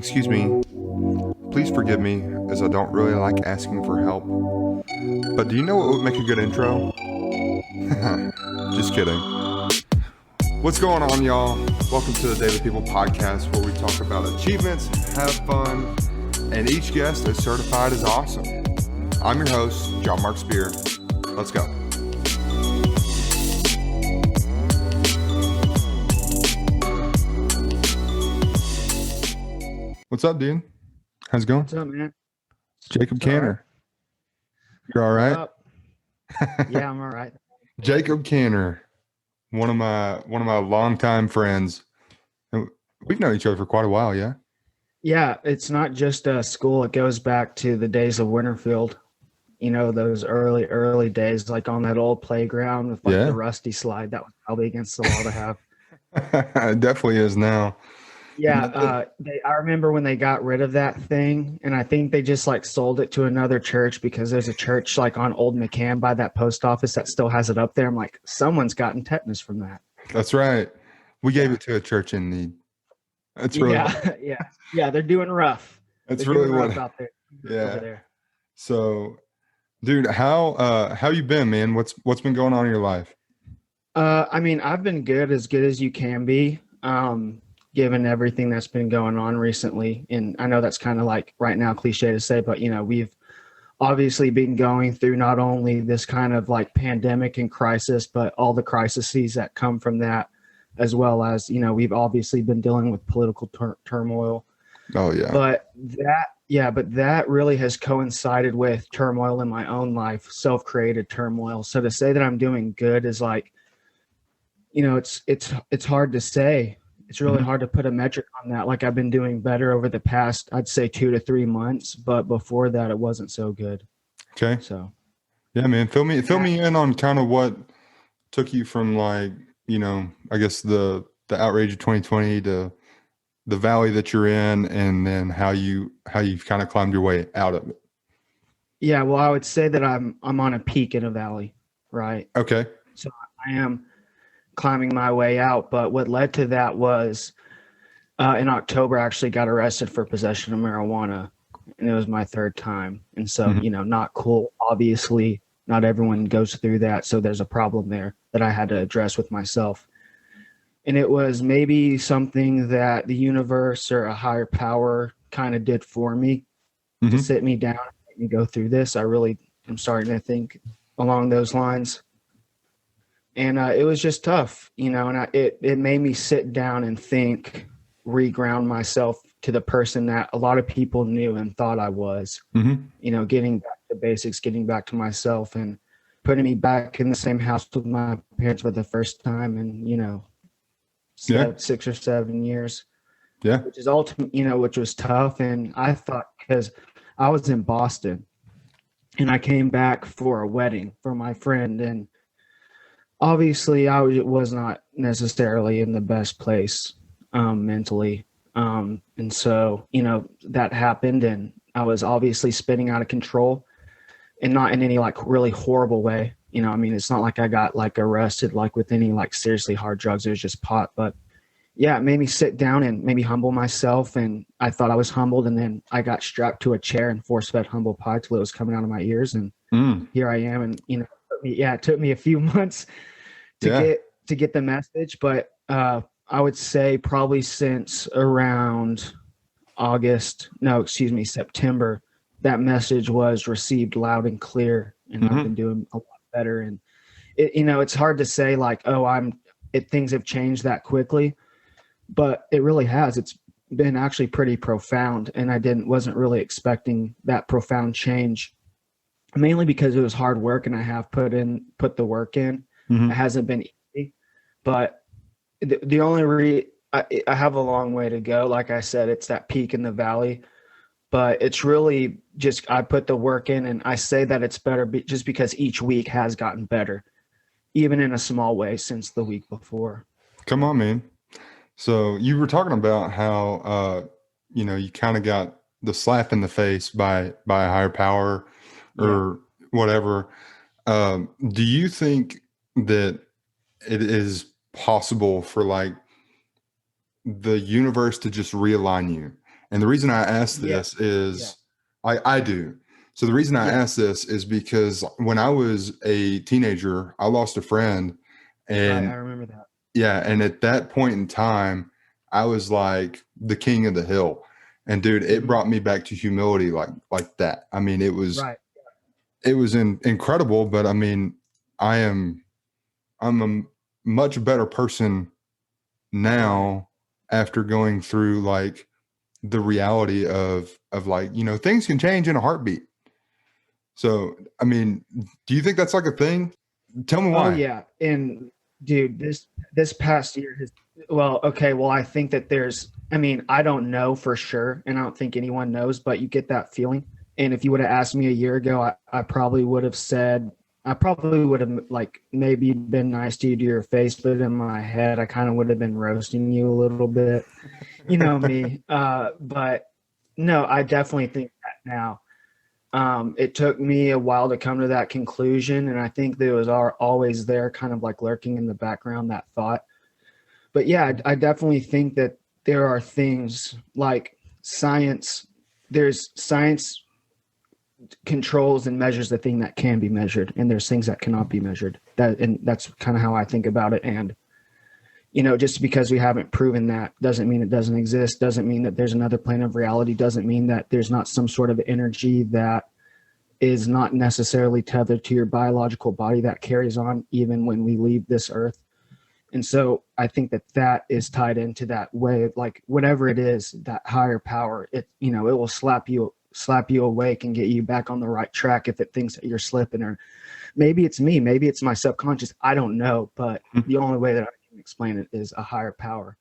Excuse me. Please forgive me, as I don't really like asking for help. But do you know what would make a good intro? Just kidding. What's going on, y'all? Welcome to the Daily People podcast, where we talk about achievements, have fun, and each guest is certified as awesome. I'm your host, John Mark Spear. Let's go. What's up, dude? How's it going? What's up, man? Jacob It's all Canter. You're all right? Up? Yeah, I'm all right. Jacob Canter, one of my longtime friends. We've known each other for quite a while, yeah? Yeah, it's not just school. It goes back to the days of Winterfield. You know, those early days, like on that old playground with Yeah. the rusty slide. That was probably against the law to have. It definitely is now. Yeah, I remember when they got rid of that thing, and I think they just like sold it to another church because there's a church like on Old McCann by that post office that still has it up there. I'm like, someone's gotten tetanus from that. That's right. We gave it to a church in need. That's really Yeah. They're doing rough. That's They're really doing what. rough out there. Yeah. Over there. So, dude, how you been, man? What's been going on in your life? I mean, I've been good as you can be, given everything that's been going on recently. And I know that's kind of like right now cliche to say, but you know, we've obviously been going through not only this kind of like pandemic and crisis, but all the crises that come from that, as well as, you know, we've obviously been dealing with political turmoil. Oh yeah. But that really has coincided with turmoil in my own life, self-created turmoil. So to say that I'm doing good is like, you know, it's hard to say. It's really hard to put a metric on that. Like I've been doing better over the past, I'd say 2 to 3 months, but before that, it wasn't so good. Okay. So, yeah, man, fill me in on kind of what took you from like, you know, I guess the outrage of 2020 to the valley that you're in, and then how you've kind of climbed your way out of it. Yeah, well, I would say that I'm on a peak in a valley, right? Okay. So I am climbing my way out, but what led to that was in October I actually got arrested for possession of marijuana, and it was my third time. And so, you know, not cool. Obviously, not everyone goes through that, so there's a problem there that I had to address with myself. And it was maybe something that the universe or a higher power kind of did for me to sit me down and make me go through this. I really am starting to think along those lines. And it was just tough, you know, and it made me sit down and think, reground myself to the person that a lot of people knew and thought I was, you know, getting back to basics, getting back to myself, and putting me back in the same house with my parents for the first time in, you know, 6 or 7 years. Yeah. Which is ultimate, you know, which was tough. And I thought, because I was in Boston and I came back for a wedding for my friend, and obviously, I was not necessarily in the best place mentally. And so, you know, that happened, and I was obviously spinning out of control, and not in any like really horrible way. You know, I mean, it's not like I got like arrested like with any like seriously hard drugs. It was just pot. But yeah, it made me sit down and maybe humble myself. And I thought I was humbled. And then I got strapped to a chair and force-fed humble pie till it was coming out of my ears. And here I am. And, you know, it took me a few months to get the message, but I would say probably since around September, that message was received loud and clear, and I've been doing a lot better. And it, you know, it's hard to say like, oh, things have changed that quickly, but it really has. It's been actually pretty profound, and I wasn't really expecting that profound change, mainly because it was hard work, and I have put the work in. It hasn't been easy, but the only I have a long way to go. Like I said, it's that peak in the valley, but it's really just I put the work in, and I say that it's better just because each week has gotten better, even in a small way since the week before. Come on, man. So you were talking about how you know, you kind of got the slap in the face by a higher power or whatever. Do you think that it is possible for like the universe to just realign you And the reason I ask Yeah. this is I do. So the reason I ask this is because when I was a teenager, I lost a friend, Right. I and remember that. yeah, and at that point in time, I was like the king of the hill. And dude, it brought me back to humility like that. I mean, Right. it was incredible, but I mean, I'm a much better person now after going through like the reality of like, you know, things can change in a heartbeat. So, I mean, do you think that's like a thing? Tell me Oh why. yeah. And dude, this past year has well, I think that I mean, I don't know for sure, and I don't think anyone knows, but you get that feeling. And if you would have asked me a year ago, I probably would have said I probably would have like maybe been nice to you to your face, but in my head I kind of would have been roasting you a little bit. You know me. But no, I definitely think that now. It took me a while to come to that conclusion, and I think there was always there, kind of like lurking in the background, that thought. But yeah, I definitely think that there are things like science. There's science controls and measures the thing that can be measured, and there's things that cannot be measured. And that's kind of how I think about it. And you know, just because we haven't proven that doesn't mean it doesn't exist, doesn't mean that there's another plane of reality, doesn't mean that there's not some sort of energy that is not necessarily tethered to your biological body that carries on even when we leave this earth. And so I think that that is tied into that way of like whatever it is, that higher power, it, you know, it will slap you awake and get you back on the right track if it thinks that you're slipping. Or maybe it's me, maybe it's my subconscious, I don't know, but the only way that I can explain it is a higher power.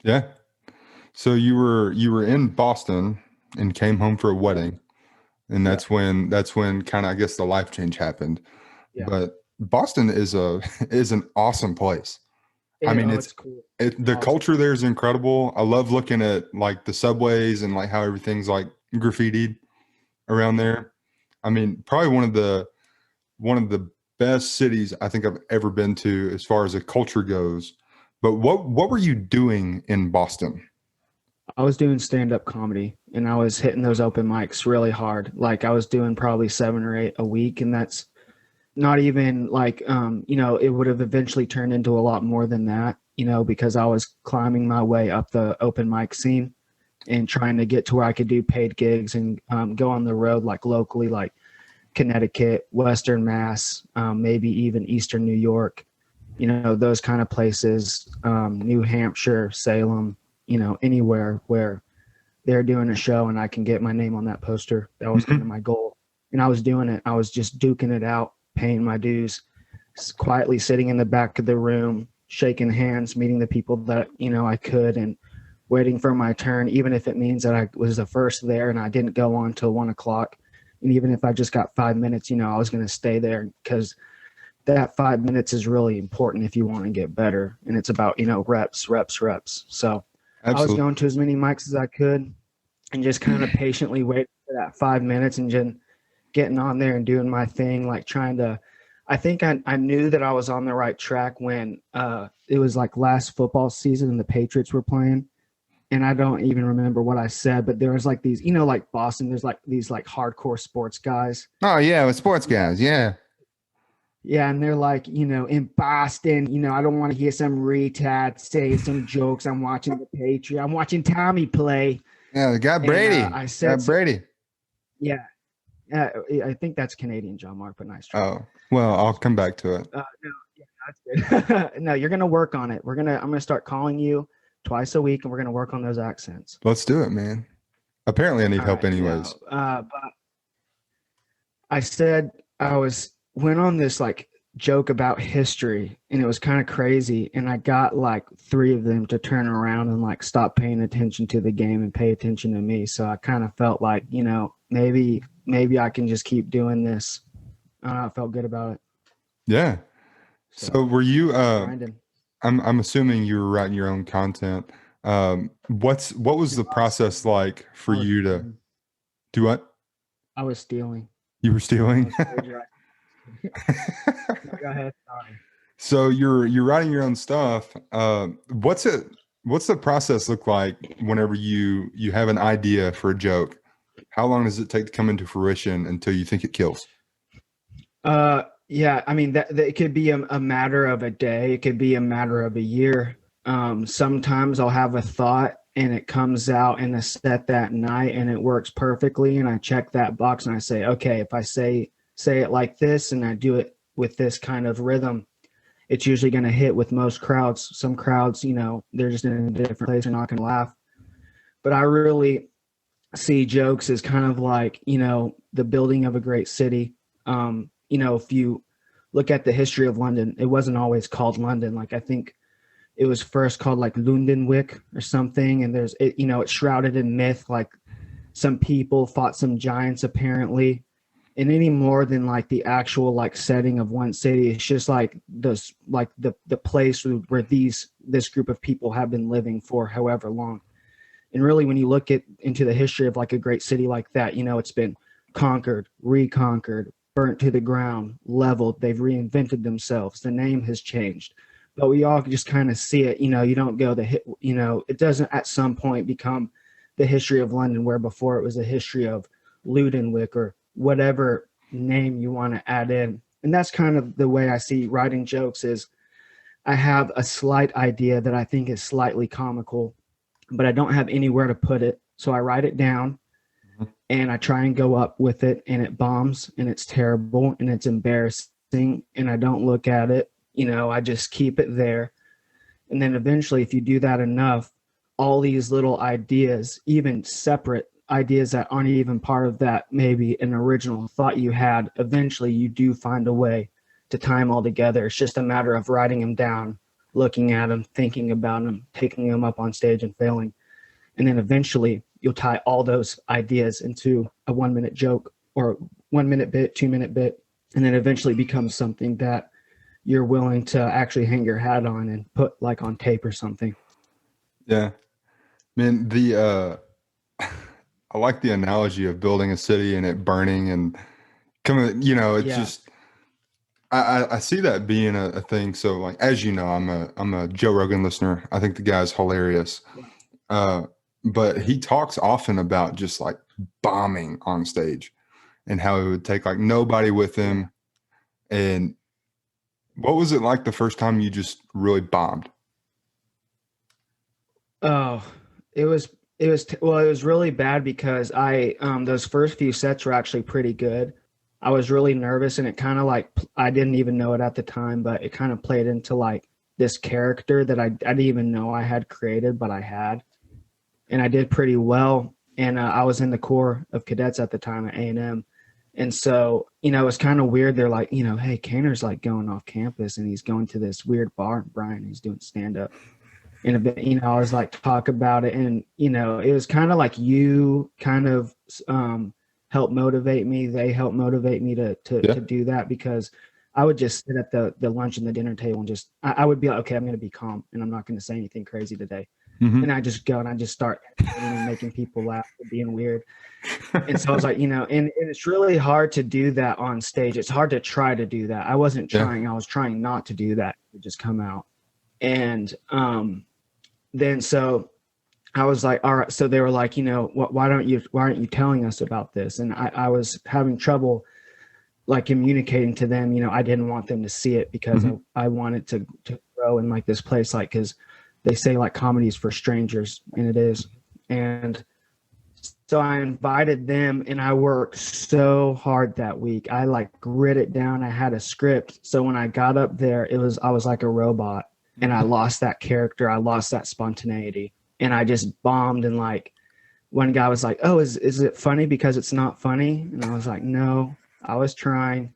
Yeah. So you were in Boston and came home for a wedding, and Yeah. that's when kind of I guess the life change happened. Yeah. But Boston is a is an awesome place. I mean, It's cool. the Awesome. culture there is incredible. I love looking at like the subways and like how everything's like graffitied around there. I mean, probably one of the best cities I think I've ever been to as far as a culture goes. But what were you doing in Boston? I was doing stand-up comedy and I was hitting those open mics really hard. Like I was doing probably 7 or 8 a week, and that's not even like you know, it would have eventually turned into a lot more than that, you know, because I was climbing my way up the open mic scene and trying to get to where I could do paid gigs and go on the road like locally, like Connecticut, Western Mass, maybe even Eastern New York, you know, those kind of places, New Hampshire, Salem, you know, anywhere where they're doing a show and I can get my name on that poster. That was kind of my goal. And I was doing it. I was just duking it out, paying my dues, quietly sitting in the back of the room, shaking hands, meeting the people that, you know, I could, and waiting for my turn, even if it means that I was the first there and I didn't go on till 1 o'clock. And even if I just got 5 minutes, you know, I was going to stay there because that 5 minutes is really important if you want to get better. And it's about, you know, reps. So I was Absolutely. going to as many mics as I could and just kind of patiently waiting for that 5 minutes and just getting on there and doing my thing, like trying to, I think I knew that I was on the right track when it was like last football season and the Patriots were playing. And I don't even remember what I said, but there was like these, you know, like Boston, there's like these like hardcore sports guys. Oh yeah, with sports guys, yeah. Yeah, and they're like, you know, in Boston, you know, I don't want to hear some retard say some jokes. I'm watching the Patriot. I'm watching Tommy play. Yeah, the guy And Brady. I said, Brady. yeah, I think that's Canadian, John Mark, but nice try. Oh, well, I'll come back to it. No, yeah, that's good. No, you're gonna work on it. I'm gonna start calling you twice a week, and we're gonna work on those accents. Let's do it, man. Apparently I need All help right, anyways. but I said went on this like joke about history, and it was kind of crazy, and I got like 3 of them to turn around and like stop paying attention to the game and pay attention to me. So I kind of felt like, you know, maybe I can just keep doing this. I don't know, I felt good about it. Yeah. So were you grinding. I'm assuming you were writing your own content. What was the process like for you to do what? I was stealing. You were stealing? Go ahead. Sorry. So you're writing your own stuff. What's it What's the process look like whenever you have an idea for a joke? How long does it take to come into fruition until you think it kills? Yeah, I mean that it could be a matter of a day, it could be a matter of a year. Sometimes I'll have a thought and it comes out in a set that night and it works perfectly, and I check that box and I say, okay, if I say it like this and I do it with this kind of rhythm, it's usually going to hit with most crowds. Some crowds, they're just in a different place, they're not going to laugh. But I really see jokes as kind of like, the building of a great city. If you look at the history of London, it wasn't always called London. Like I think it was first called like Lundenwick or something. And it's shrouded in myth. Like some people fought some giants apparently, and any more than like the actual like setting of one city. It's just like the place where this group of people have been living for however long. And really, when you look into the history of like a great city like that, it's been conquered, reconquered, burnt to the ground, leveled. They've reinvented themselves. The name has changed, but we all just kind of see it. You don't go it doesn't at some point become the history of London, where before it was a history of Ludenwick or whatever name you want to add in. And that's kind of the way I see writing jokes is I have a slight idea that I think is slightly comical, but I don't have anywhere to put it. So I write it down and I try and go up with it, and it bombs and it's terrible and it's embarrassing and I don't look at it. I just keep it there. And then eventually, if you do that enough, all these little ideas, even separate ideas that aren't even part of that, maybe an original thought you had, eventually you do find a way to tie them all together. It's just a matter of writing them down, looking at them, thinking about them, taking them up on stage and failing. And then eventually you'll tie all those ideas into a 1 minute joke or 1 minute bit, 2 minute bit, and then eventually becomes something that you're willing to actually hang your hat on and put like on tape or something. Yeah. Man, I like the analogy of building a city and it burning and coming, it's just, I see that being a thing. So like, as you know, I'm a Joe Rogan listener. I think the guy's hilarious. But he talks often about just like bombing on stage and how it would take like nobody with him. And what was it like the first time you just really bombed? Oh, it was really bad because those first few sets were actually pretty good. I was really nervous, and it kind of like, I didn't even know it at the time, but it kind of played into like this character that I didn't even know I had created, but I had, and I did pretty well. And I was in the Corps of Cadets at the time at A&M. And so, it was kind of weird. They're like, hey, Canter's like going off campus and he's going to this weird bar in Bryan. He's doing stand up. And a bit, I was like, talk about it. And, it was kind of like you kind of help motivate me. They help motivate me to do that, because I would just sit at the lunch and the dinner table and just, I would be like, okay, I'm going to be calm and I'm not going to say anything crazy today. Mm-hmm. And I just go and I just start making people laugh and being weird. And so I was like, and it's really hard to do that on stage. It's hard to try to do that. I wasn't trying. I was trying not to do that. It just come out. And then so I was like, all right. So they were like, why aren't you telling us about this? And I was having trouble like communicating to them. I didn't want them to see it because I wanted to grow in like this place, like, because they say like comedy is for strangers, and it is. And so I invited them, and I worked so hard that week. I like grit it down. I had a script. So when I got up there, I was like a robot, and I lost that character. I lost that spontaneity, and I just bombed. And like one guy was like, oh, is it funny because it's not funny? And I was like, no, I was trying.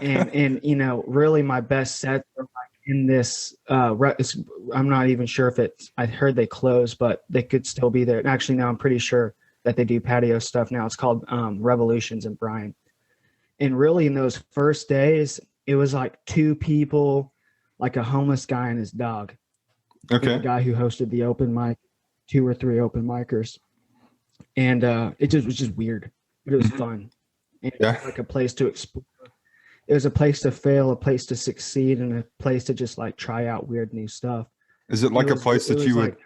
and really my best sets were like in this I'm not even sure if I heard they closed, but they could still be there. And actually now I'm pretty sure that they do patio stuff now. It's called Revolutions in Bryan. And really in those first days, it was like two people, like a homeless guy and his dog. Okay. And the guy who hosted the open mic, 2 or 3 open micers. And it was just weird, but it was fun. And it was like a place to explore. It was a place to fail, a place to succeed, and a place to just like try out weird new stuff. Is it And like a place it that you was would, like,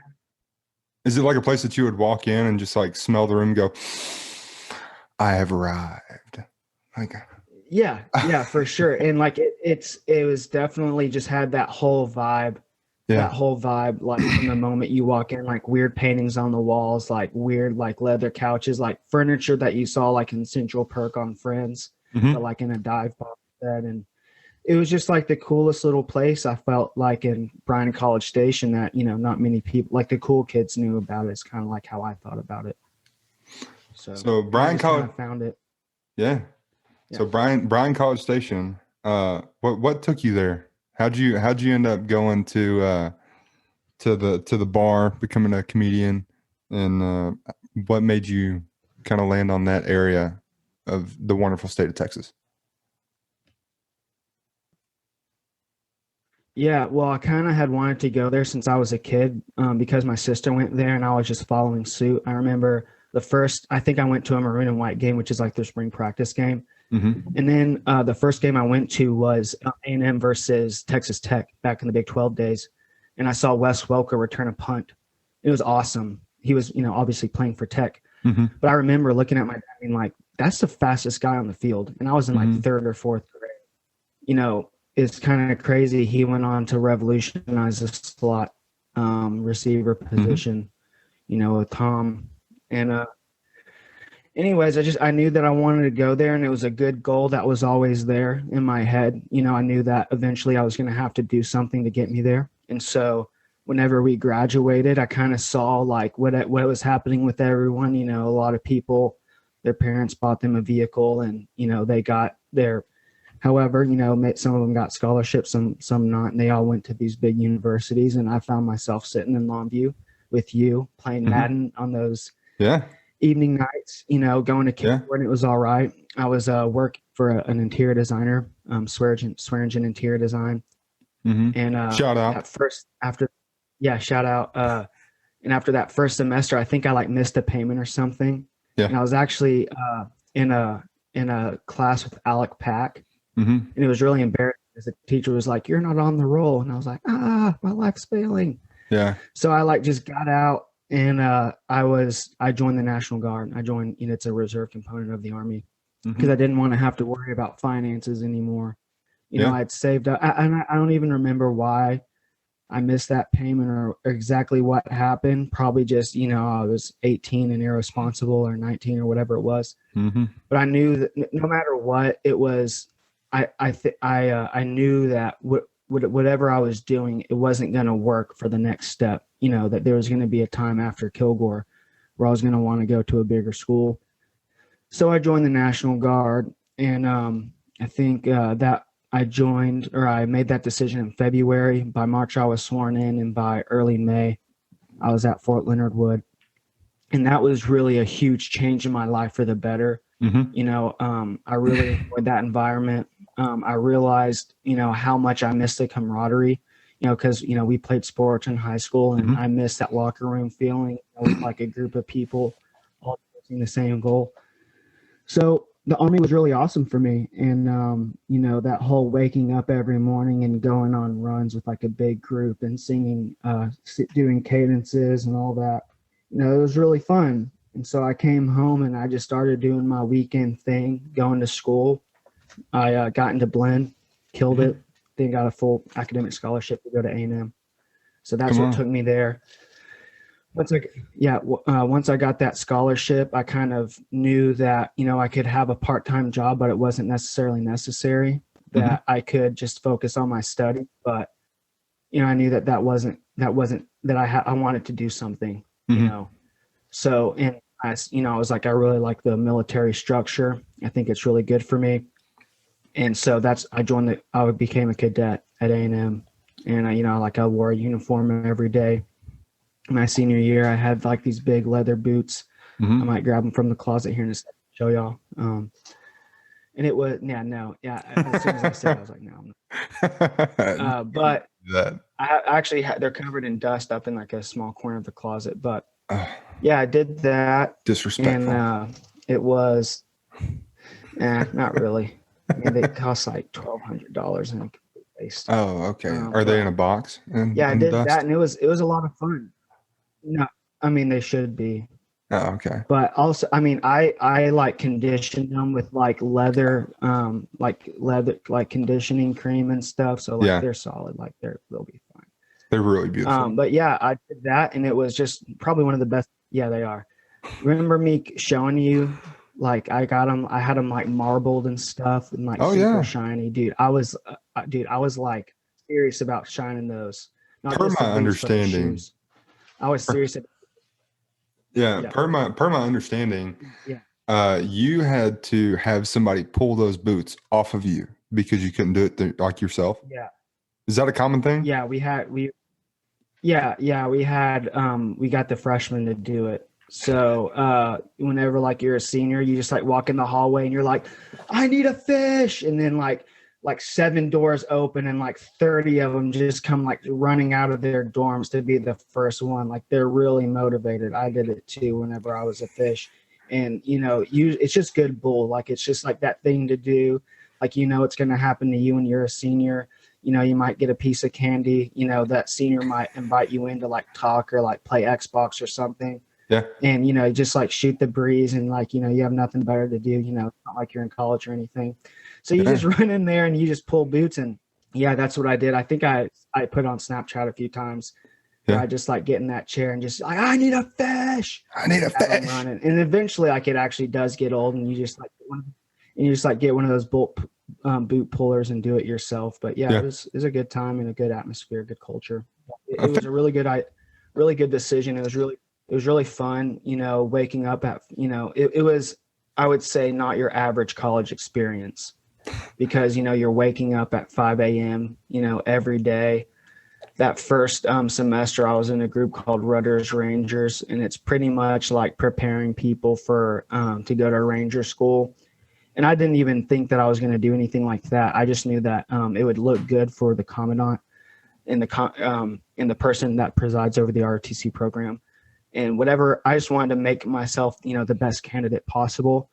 is it like a place that you would walk in and just like smell the room and go, I have arrived? Like, yeah, for sure. And like it was definitely just had that whole vibe, yeah. like from the moment you walk in, like weird paintings on the walls, like weird like leather couches, like furniture that you saw like in Central Perk on Friends, but Mm-hmm. like in a dive bar set. And it was just like the coolest little place. I felt like in Bryan College Station that, not many people, like the cool kids knew about it. It's kind of like how I thought about it. So So and I Bryan just kind College, of found it. yeah. Yeah. So Bryan College Station, what took you there? How'd you end up going to the bar, becoming a comedian, and what made you kind of land on that area of the wonderful state of Texas? Yeah, well, I kind of had wanted to go there since I was a kid, because my sister went there and I was just following suit. I remember I think I went to a maroon and white game, which is like their spring practice game. Mm-hmm. And then the first game I went to was A&M versus Texas Tech back in the Big 12 days. And I saw Wes Welker return a punt. It was awesome. He was, obviously playing for Tech. Mm-hmm. But I remember looking at my dad being like, that's the fastest guy on the field. And I was in like Mm-hmm. third or fourth grade. It's kind of crazy. He went on to revolutionize the slot receiver position, with Tom. And anyways, I knew that I wanted to go there, and it was a good goal that was always there in my head. I knew that eventually I was going to have to do something to get me there. And so whenever we graduated, I kind of saw like what was happening with everyone. A lot of people, their parents bought them a vehicle, and they got their, however, some of them got scholarships, some not, and they all went to these big universities. And I found myself sitting in Longview with you playing Madden on those Yeah. evening nights, going to kindergarten. Yeah. It was all right. I was working for an interior designer, Swearingen Interior Design. Mm-hmm. And Shout out. shout out. And after that first semester, I think I like missed a payment or something. Yeah. And I was actually in a class with Alec Pack. Mm-hmm. And it was really embarrassing because the teacher was like, "You're not on the roll." And I was like, my life's failing. Yeah. So I like just got out, and I joined the National Guard. I joined, it's a reserve component of the Army, because I didn't want to have to worry about finances anymore. I'd saved up, and I don't even remember why I missed that payment or exactly what happened. Probably just, I was 18 and irresponsible, or 19 or whatever it was. Mm-hmm. But I knew that no matter what it was, I knew that whatever I was doing, it wasn't going to work for the next step. That there was going to be a time after Kilgore where I was going to want to go to a bigger school. So I joined the National Guard, and I think that I made that decision in February. By March, I was sworn in, and by early May, I was at Fort Leonard Wood. And that was really a huge change in my life for the better. Mm-hmm. I really enjoyed that environment. I realized, how much I missed the camaraderie, because, we played sports in high school, and I missed that locker room feeling with like a group of people all chasing the same goal. So the Army was really awesome for me. And, that whole waking up every morning and going on runs with like a big group and singing, doing cadences and all that, it was really fun. And so I came home and I just started doing my weekend thing, going to school. I got into blend, killed it, then got a full academic scholarship to go to A&M. So that's what took me there. Once I got that scholarship, I kind of knew that, I could have a part-time job, but it wasn't necessarily necessary, that I could just focus on my study. But, I knew that I wanted to do something, So, and I was like, I really like the military structure. I think it's really good for me. And so I became a cadet at A&M, and I wore a uniform every day. My senior year, I had like these big leather boots. I might grab them from the closet here in a second, show y'all. And it was, as soon as I said it, I was like, no, I'm not. But I actually they're covered in dust up in like a small corner of the closet. But I did that. Disrespectful. And it was, not really. I mean, they cost like $1,200, and based. Oh, okay. Are they in But a box yeah, I in the did that, dust? and it was a lot of fun. No, I mean they should be. Oh, okay. But also, I mean, I like condition them with like leather, like conditioning cream and stuff. So like Yeah, they're solid, like they'll be fine. they're really beautiful. But yeah, I did that, and it was just probably one of the best. Yeah, they are. Remember me showing you, like I had them like marbled and stuff, and like Oh super yeah. shiny, dude. I was like serious about shining those, not Per just the my boots, but the understanding, shoes. I was per, serious about, yeah, yeah, per my understanding, yeah. you had to have somebody pull those boots off of you because you couldn't do it like yourself. Yeah. Is that a common thing? Yeah, we got the freshmen to do it. So whenever like you're a senior, you just like walk in the hallway and you're like, I need a fish. And then like 7 doors open and like 30 of them just come like running out of their dorms to be the first one. Like they're really motivated. I did it too whenever I was a fish. And it's just good bull. Like it's just like that thing to do. Like it's gonna happen to you when you're a senior. You might get a piece of candy, that senior might invite you in to like talk or like play Xbox or something. Yeah. And, just like shoot the breeze and like, you have nothing better to do, it's not like you're in college or anything. So you Yeah. just run in there and you just pull boots. And yeah, that's what I did. I think I put on Snapchat a few times where Yeah. I just like get in that chair and just like, I need a fish. I need a Have 'em fish. running. And eventually like it actually does get old and you just like get one of those boot pullers and do it yourself. But yeah, Yeah. it was a good time and a good atmosphere, good culture. I It was a really good decision. It was really fun, waking up at, it was, I would say, not your average college experience because, you're waking up at 5 a.m., every day. That first semester, I was in a group called Rudders Rangers, and it's pretty much like preparing people for to go to ranger school. And I didn't even think that I was going to do anything like that. I just knew that it would look good for the commandant and the person that presides over the ROTC program. And whatever, I just wanted to make myself, the best candidate possible.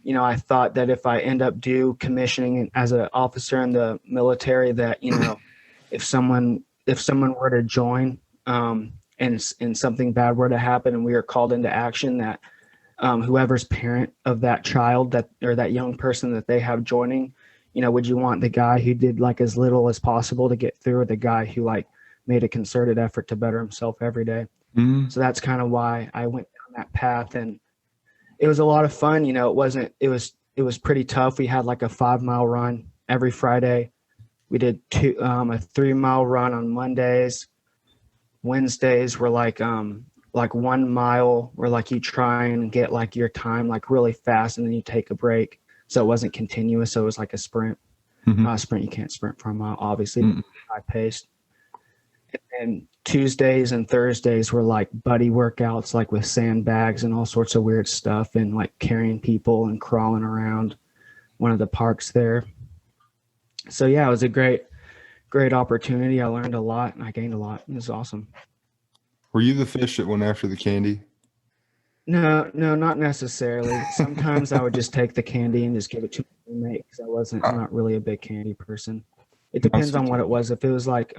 I thought that if I end up commissioning as an officer in the military, that if someone were to join and something bad were to happen and we are called into action, that whoever's parent of that child or that young person that they have joining, would you want the guy who did like as little as possible to get through, or the guy who like made a concerted effort to better himself every day? Mm-hmm. So that's kind of why I went down that path, and it was a lot of fun. It was pretty tough. We had like a 5-mile run every Friday. We did a 3-mile run on Mondays. Wednesdays were like 1 mile where like you try and get like your time like really fast and then you take a break. So it wasn't continuous. So it was like a sprint. Mm-hmm. Sprint, you can't sprint for a mile, obviously. Mm-hmm. High paced. And Tuesdays and Thursdays were like buddy workouts, like with sandbags and all sorts of weird stuff, and like carrying people and crawling around one of the parks there. So yeah, it was a great opportunity. I learned a lot and I gained a lot. It was awesome. Were you the fish that went after the candy? No, not necessarily. Sometimes I would just take the candy and just give it to my roommate because I'm not really a big candy person. It depends on what it was. If it was like,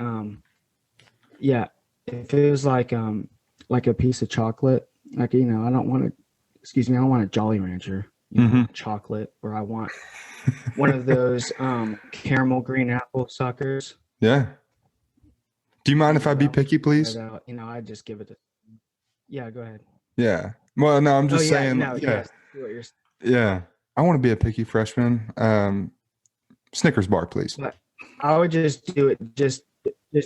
if it was like a piece of chocolate, like, I don't want a Jolly Rancher, chocolate, or I want one of those caramel green apple suckers. Yeah. Do you mind if I be picky, please? I just give it to. Yeah, go ahead. Yeah. Well, no, I'm just saying. No, yeah. yes, what you're saying. Yeah. I want to be a picky freshman. Snickers bar, please. But I would just do it just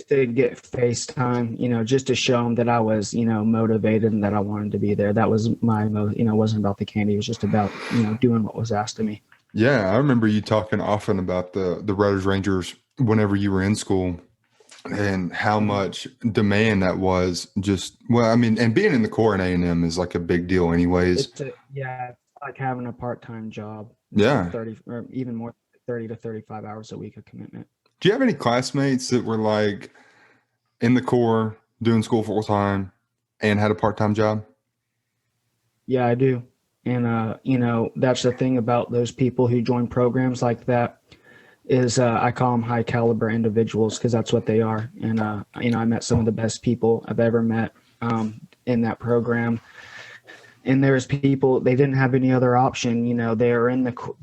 to get FaceTime, just to show them that I was, motivated and that I wanted to be there. That was my, it wasn't about the candy. It was just about, doing what was asked of me. Yeah. I remember you talking often about the Rudders Rangers whenever you were in school and how much demand that was. And being in the Corps and A&M is like a big deal anyways. It's like having a part-time job. Yeah. 30 or even more, 30 to 35 hours a week of commitment. Do you have any classmates that were like in the Corps doing school full time and had a part-time job? Yeah, I do. And, that's the thing about those people who join programs like that. is I call them high caliber individuals because that's what they are. And I met some of the best people I've ever met in that program. And there's people, they didn't have any other option.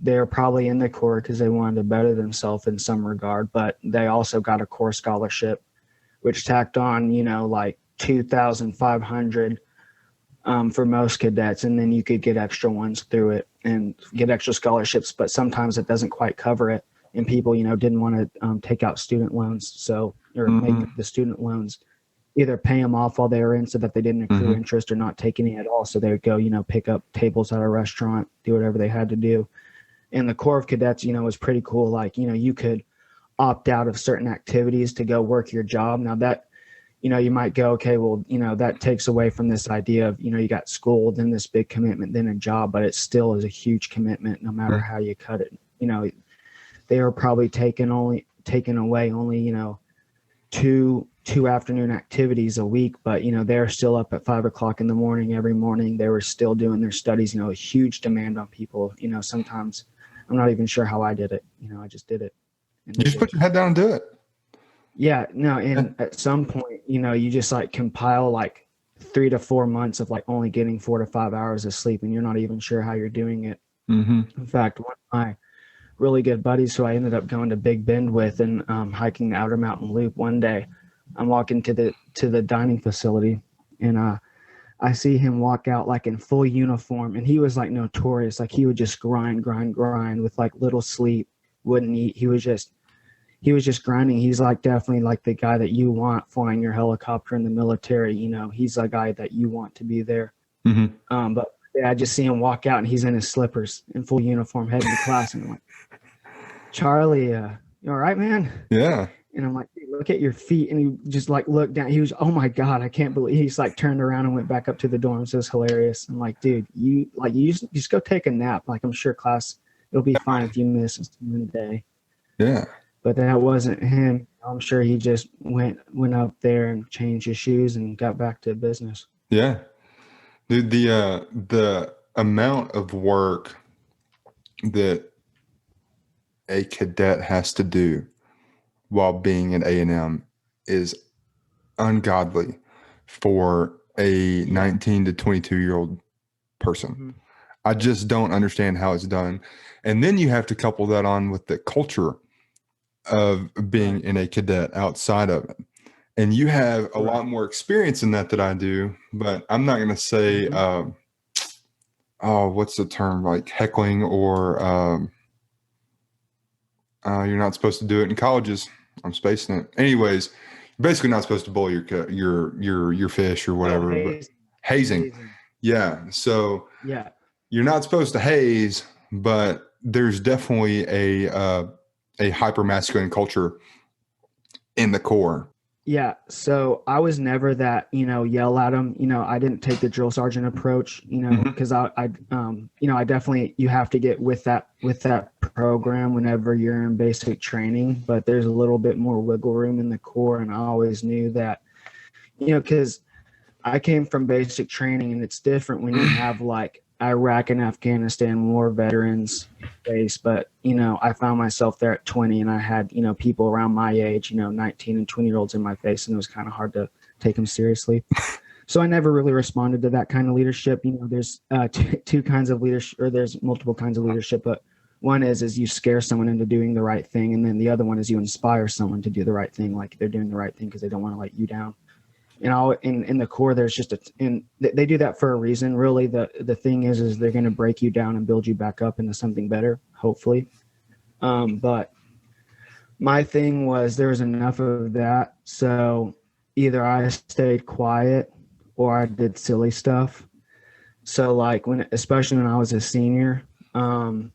They're probably in the Corps because they wanted to better themselves in some regard, but they also got a Corps scholarship, which tacked on, like 2,500 for most cadets. And then you could get extra ones through it and get extra scholarships, but sometimes it doesn't quite cover it. And people, didn't want to take out student loans. Or make the student loans, either pay them off while they were in so that they didn't accrue interest or not take any at all. So they would go, pick up tables at a restaurant, do whatever they had to do. And the Corps of Cadets, was pretty cool. Like, you could opt out of certain activities to go work your job. Now that, you might go, okay, well, that takes away from this idea of, you got school, then this big commitment, then a job, but it still is a huge commitment no matter how you cut it. They are probably taking away only, two afternoon activities a week, but they're still up at 5 o'clock in the morning every morning. They were still doing their studies. A huge demand on people. Sometimes I'm not even sure how I did it. I just did it. You just put your head down and do it. Yeah, no, and at some point, you just like compile like 3 to 4 months of like only getting 4 to 5 hours of sleep, and you're not even sure how you're doing it. In fact, one of my really good buddies who I ended up going to Big Bend with and hiking the Outer Mountain Loop one day, I'm walking to the dining facility, and I see him walk out like in full uniform, and he was like notorious. Like he would just grind with like little sleep, wouldn't eat. He was just grinding. He's like definitely like the guy that you want flying your helicopter in the military. He's a guy that you want to be there. But yeah, I just see him walk out, and he's in his slippers in full uniform heading to class, and I'm like, Charlie, you all right, man? Yeah. And I'm like, hey, look at your feet. And he just like looked down. He was, oh my God, I can't believe. He's like turned around and went back up to the dorms. It was hilarious. I'm like, dude, you just go take a nap. Like, I'm sure class, it'll be fine if you miss a day. Yeah. But that wasn't him. I'm sure he just went up there and changed his shoes and got back to business. Yeah. Dude, the amount of work that a cadet has to do while being at A&M is ungodly for a 19 to 22-year-old person. I just don't understand how it's done. And then you have to couple that on with the culture of being in a cadet outside of it. And you have a lot more experience in that than I do, but I'm not going to say, what's the term, like heckling or you're not supposed to do it in colleges. I'm spacing it. Anyways, you're basically not supposed to bowl your fish or whatever. But hazing. Yeah. So yeah, you're not supposed to haze, but there's definitely a hyper masculine culture in the Corps. Yeah. So I was never that, yell at them. I didn't take the drill sergeant approach, because I definitely, you have to get with that program whenever you're in basic training, but there's a little bit more wiggle room in the Corps. And I always knew that, because I came from basic training, and it's different when you have like Iraq and Afghanistan war veterans face, but I found myself there at 20, and I had people around my age, 19 and 20-year-olds in my face, and it was kind of hard to take them seriously. So I never really responded to that kind of leadership. There's two kinds of leadership, or there's multiple kinds of leadership, but one is you scare someone into doing the right thing, and then the other one is you inspire someone to do the right thing, like they're doing the right thing because they don't want to let you down. In the Corps, there's just and they do that for a reason. Really, the thing is they're going to break you down and build you back up into something better, hopefully. But my thing was there was enough of that, so either I stayed quiet or I did silly stuff. So like especially when I was a senior, I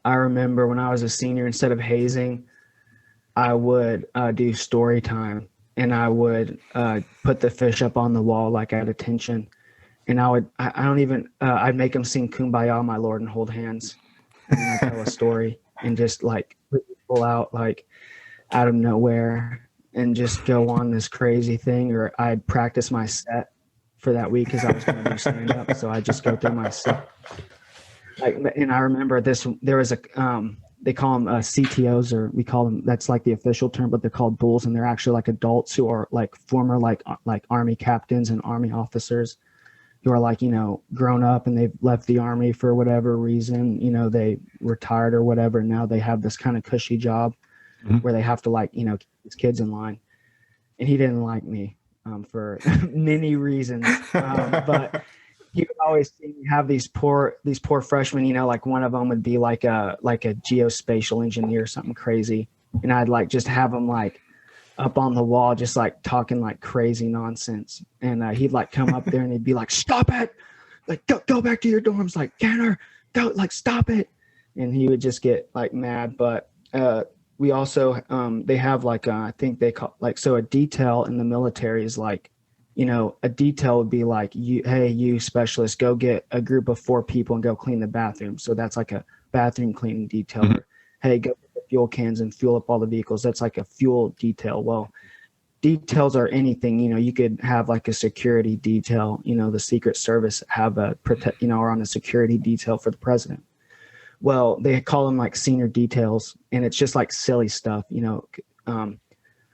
remember when I was a senior, instead of hazing, I would do story time. And I would put the fish up on the wall, like at attention. And I'd make them sing Kumbaya, my Lord, and hold hands. And then I'd tell a story and just like pull out like out of nowhere and just go on this crazy thing. Or I'd practice my set for that week because I was going to do stand up. So I'd just go through my set. And I remember there was they call them CTOs, or we call them, that's like the official term, but they're called bulls, and they're actually like adults who are like former like Army captains and Army officers who are like, grown up and they've left the Army for whatever reason, they retired or whatever. And now they have this kind of cushy job where they have to like, keep his kids in line. And he didn't like me for many reasons. But he would always see me have these poor freshmen, like one of them would be like a geospatial engineer or something crazy. And I'd like just have him like up on the wall, just like talking like crazy nonsense. And he'd like come up there and he'd be like, "Stop it. Like, go back to your dorms. Like, Canter, go, like, stop it." And he would just get like mad. But we also, they have like, I think they call like, so a detail in the military is like, a detail would be like, you specialist, go get a group of 4 people and go clean the bathroom. So that's like a bathroom cleaning detail. Or, hey, go get the fuel cans and fuel up all the vehicles. That's like a fuel detail. Well, details are anything. You could have like a security detail. The Secret Service have a are on a security detail for the president. Well, they call them like senior details, and it's just like silly stuff,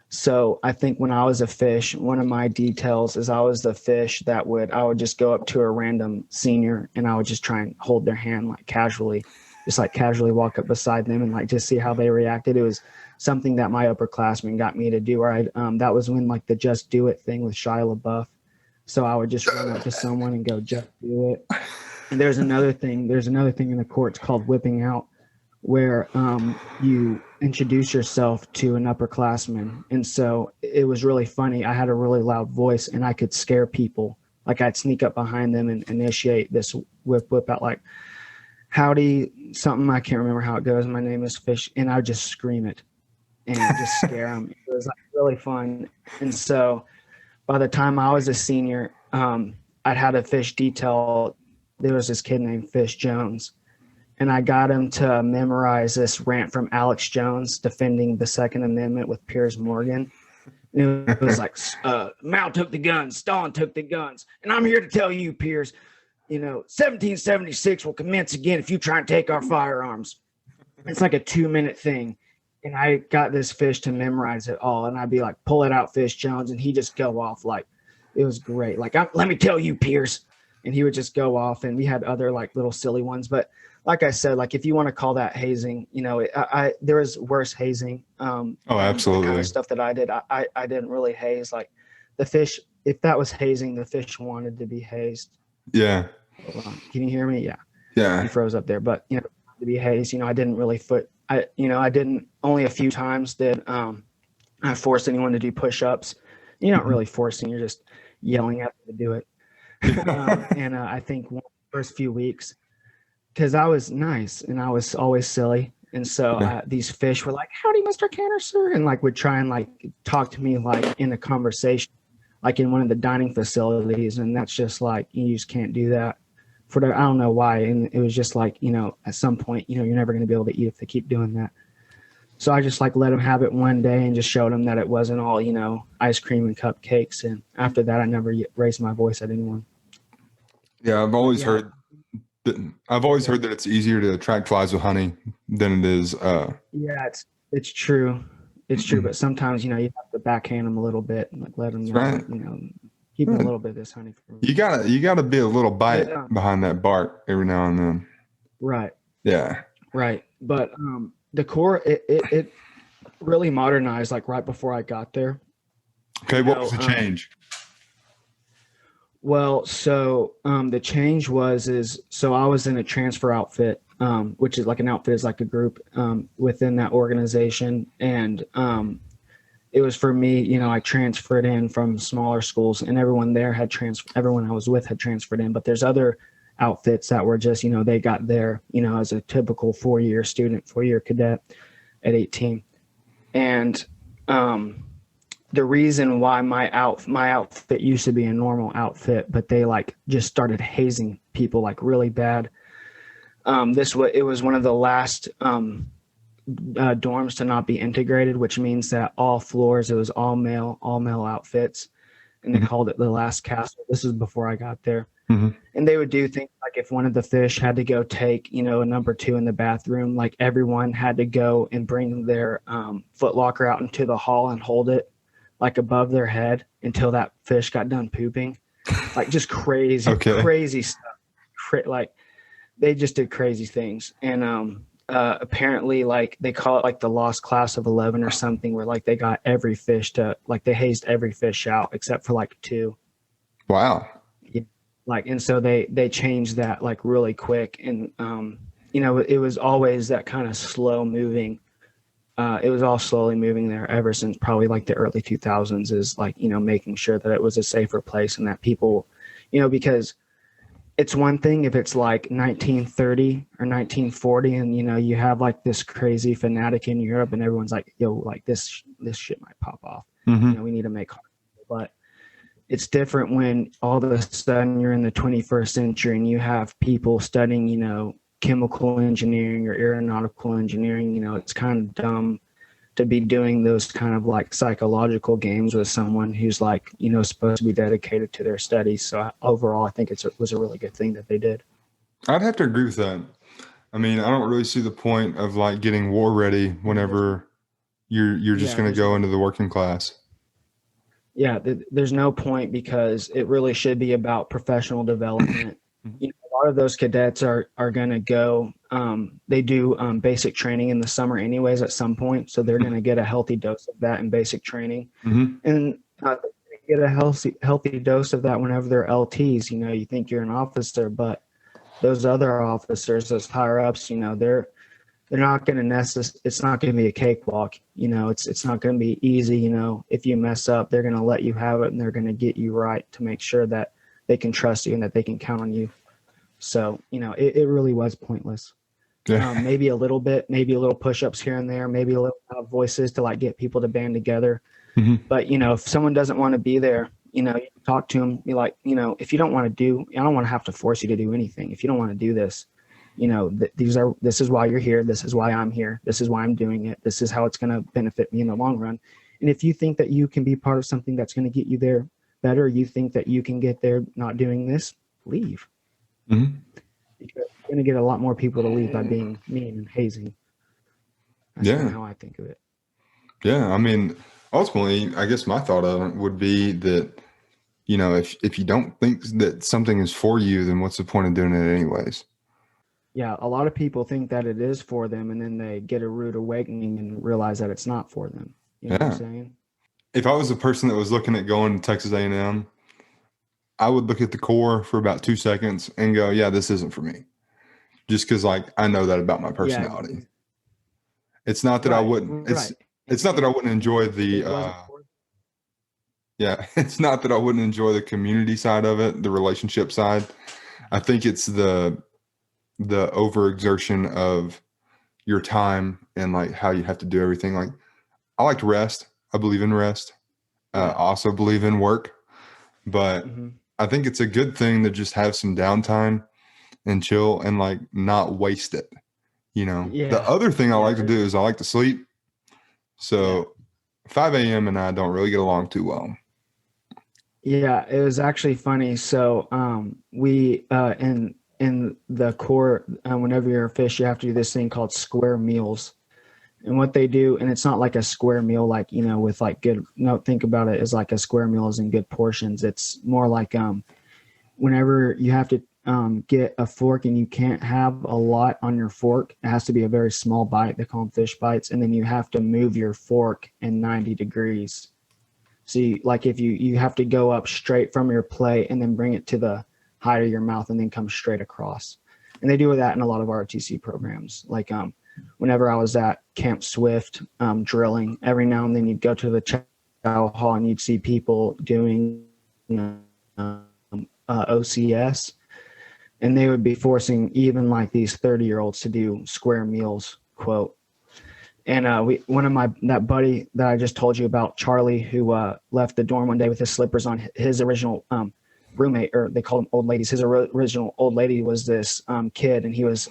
So I think when I was a fish, one of my details is I was the fish that I would just go up to a random senior and I would just try and hold their hand like casually, just like casually walk up beside them and like just see how they reacted. It was something that my upperclassmen got me to do. Or that was when like the Just Do It thing with Shia LaBeouf. So I would just run up to someone and go, "Just do it." And there's another thing in the courts called whipping out, where you introduce yourself to an upperclassman. And so it was really funny. I had a really loud voice and I could scare people. Like I'd sneak up behind them and initiate this whip out, like, "Howdy," something, I can't remember how it goes. "My name is Fish." And I would just scream it and just scare them. It was like really fun. And so by the time I was a senior, I'd had a fish detail. There was this kid named Fish Jones. And I got him to memorize this rant from Alex Jones defending the Second Amendment with Piers Morgan. And it was like, "Mao took the guns, Stalin took the guns. And I'm here to tell you, Piers, 1776 will commence again if you try and take our firearms." It's like a 2-minute thing. And I got this fish to memorize it all. And I'd be like, "Pull it out, Fish Jones." And he'd just go off. Like, it was great. Like, "Let me tell you, Piers." And he would just go off. And we had other like little silly ones. But like I said, like if you want to call that hazing, there was worse hazing. Oh, absolutely. The kind of stuff that I did, I didn't really haze. Like the fish, if that was hazing, the fish wanted to be hazed. Yeah. Can you hear me? Yeah. Yeah. He froze up there, but to be hazed, I didn't really only a few times did I force anyone to do push-ups. You're not really forcing, you're just yelling at them to do it. And I think one of the first few weeks, because I was nice and I was always silly. And so these fish were like, "Howdy, Mr. Canter, sir," and like would try and like talk to me like in a conversation, like in one of the dining facilities. And that's just like, you just can't do that. I don't know why. And it was just like, at some point, you're never going to be able to eat if they keep doing that. So I just like let them have it one day and just showed them that it wasn't all, ice cream and cupcakes. And after that, I never raised my voice at anyone. Yeah, I've always heard that it's easier to attract flies with honey than it is. Yeah, it's true. It's true. But sometimes, you have to backhand them a little bit and like let them, keep a little bit of this honey. You gotta be a little bite behind that bark every now and then. Right. Yeah. Right. But the Corps, it really modernized like right before I got there. Okay. What was the change? Well, so the change so I was in a transfer outfit, which is like an outfit is like a group within that organization. And it was for me, I transferred in from smaller schools, and everyone there everyone I was with had transferred in. But there's other outfits that were just, they got there, as a typical 4-year cadet at 18. And the reason why my outfit used to be a normal outfit, but they like just started hazing people like really bad. It was one of the last dorms to not be integrated, which means that all floors, it was all male outfits, and they called it the last castle. This was before I got there. And they would do things like if one of the fish had to go take, a number 2 in the bathroom, like everyone had to go and bring their foot locker out into the hall and hold it like above their head until that fish got done pooping. Like just crazy, crazy stuff. Like they just did crazy things. And apparently, like they call it like the lost class of 11 or something, where like they got every fish they hazed every fish out except for like 2. Wow. Like, and so they changed that like really quick. And, it was always that kind of slow moving. It was all slowly moving there ever since probably like the early 2000s, is like, making sure that it was a safer place and that people, because it's one thing if it's like 1930 or 1940 and, you have like this crazy fanatic in Europe and everyone's like, yo, like this shit might pop off. Mm-hmm. We need to make, but it's different when all of a sudden you're in the 21st century and you have people studying, chemical engineering or aeronautical engineering. It's kind of dumb to be doing those kind of like psychological games with someone who's like, supposed to be dedicated to their studies. So overall, I think it was a really good thing that they did. I'd have to agree with that. I mean, I don't really see the point of like getting war ready whenever you're just going to go into the working class. Yeah, there's no point, because it really should be about professional development. A lot of those cadets are going to go, they do basic training in the summer anyways at some point. So they're going to get a healthy dose of that in basic training. Mm-hmm. And get a healthy dose of that whenever they're LTs. You think you're an officer, but those other officers, those higher ups, they're not going to it's not going to be a cakewalk. It's not going to be easy. If you mess up, they're going to let you have it and they're going to get you right to make sure that they can trust you and that they can count on you. So, it really was pointless. Yeah. Maybe a little push-ups here and there, maybe a little voices to like get people to band together. Mm-hmm. But, if someone doesn't want to be there, you talk to them, be like, if you don't want to I don't want to have to force you to do anything. If you don't want to do this, this is why you're here. This is why I'm here. This is why I'm doing it. This is how it's going to benefit me in the long run. And if you think that you can be part of something that's going to get you there better, you think that you can get there not doing this, leave. Mm-hmm. Because you're going to get a lot more people to leave by being mean and hazing. That's kind of how I think of it. Yeah. I mean, ultimately, I guess my thought of it would be that, if you don't think that something is for you, then what's the point of doing it anyways? Yeah, a lot of people think that it is for them, and then they get a rude awakening and realize that it's not for them. You know what I'm saying? If I was a person that was looking at going to Texas A&M, I would look at the core for about 2 seconds and go, yeah, this isn't for me. Just because, like, I know that about my personality. Yeah. It's not that I wouldn't. It's not that I wouldn't enjoy the. It's not that I wouldn't enjoy the community side of it, the relationship side. I think it's the overexertion of your time and like how you have to do everything. Like, I like to rest. I believe in rest. I also believe in work, but I think it's a good thing to just have some downtime and chill and like not waste it. The other thing I like to do is I like to sleep. So 5 a.m. and I don't really get along too well. Yeah, it was actually funny. So we in the Corps, whenever you're a fish, you have to do this thing called square meals. And what they do, and it's not like a square meal, like, with like good, no, think about it as like a square meal is in good portions. It's more like whenever you have to get a fork and you can't have a lot on your fork, it has to be a very small bite. They call them fish bites. And then you have to move your fork in 90 degrees. So if you have to go up straight from your plate and then bring it to the height of your mouth and then come straight across. And they do that in a lot of ROTC programs. Like whenever I was at Camp Swift drilling, every now and then you'd go to the chow hall and you'd see people doing OCS, and they would be forcing even like these 30-year-olds to do square meals, quote. And that buddy that I just told you about, Charlie, who left the dorm one day with his slippers on, his original roommate, or they call them old ladies. His original old lady was this kid, and he was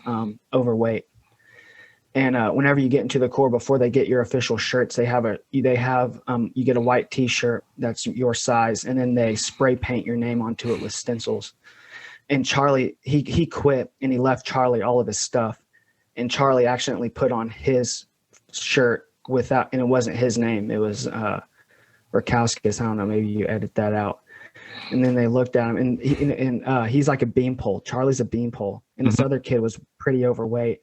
overweight. And whenever you get into the Corps, before they get your official shirts, you get a white T-shirt that's your size, and then they spray paint your name onto it with stencils. and Charlie, he quit and he left Charlie all of his stuff, and Charlie accidentally put on his shirt without, and it wasn't his name. It was Rakowskis. I don't know. Maybe you edit that out. And then they looked at him, and he's like a beanpole. Charlie's a beanpole, and this other kid was pretty overweight.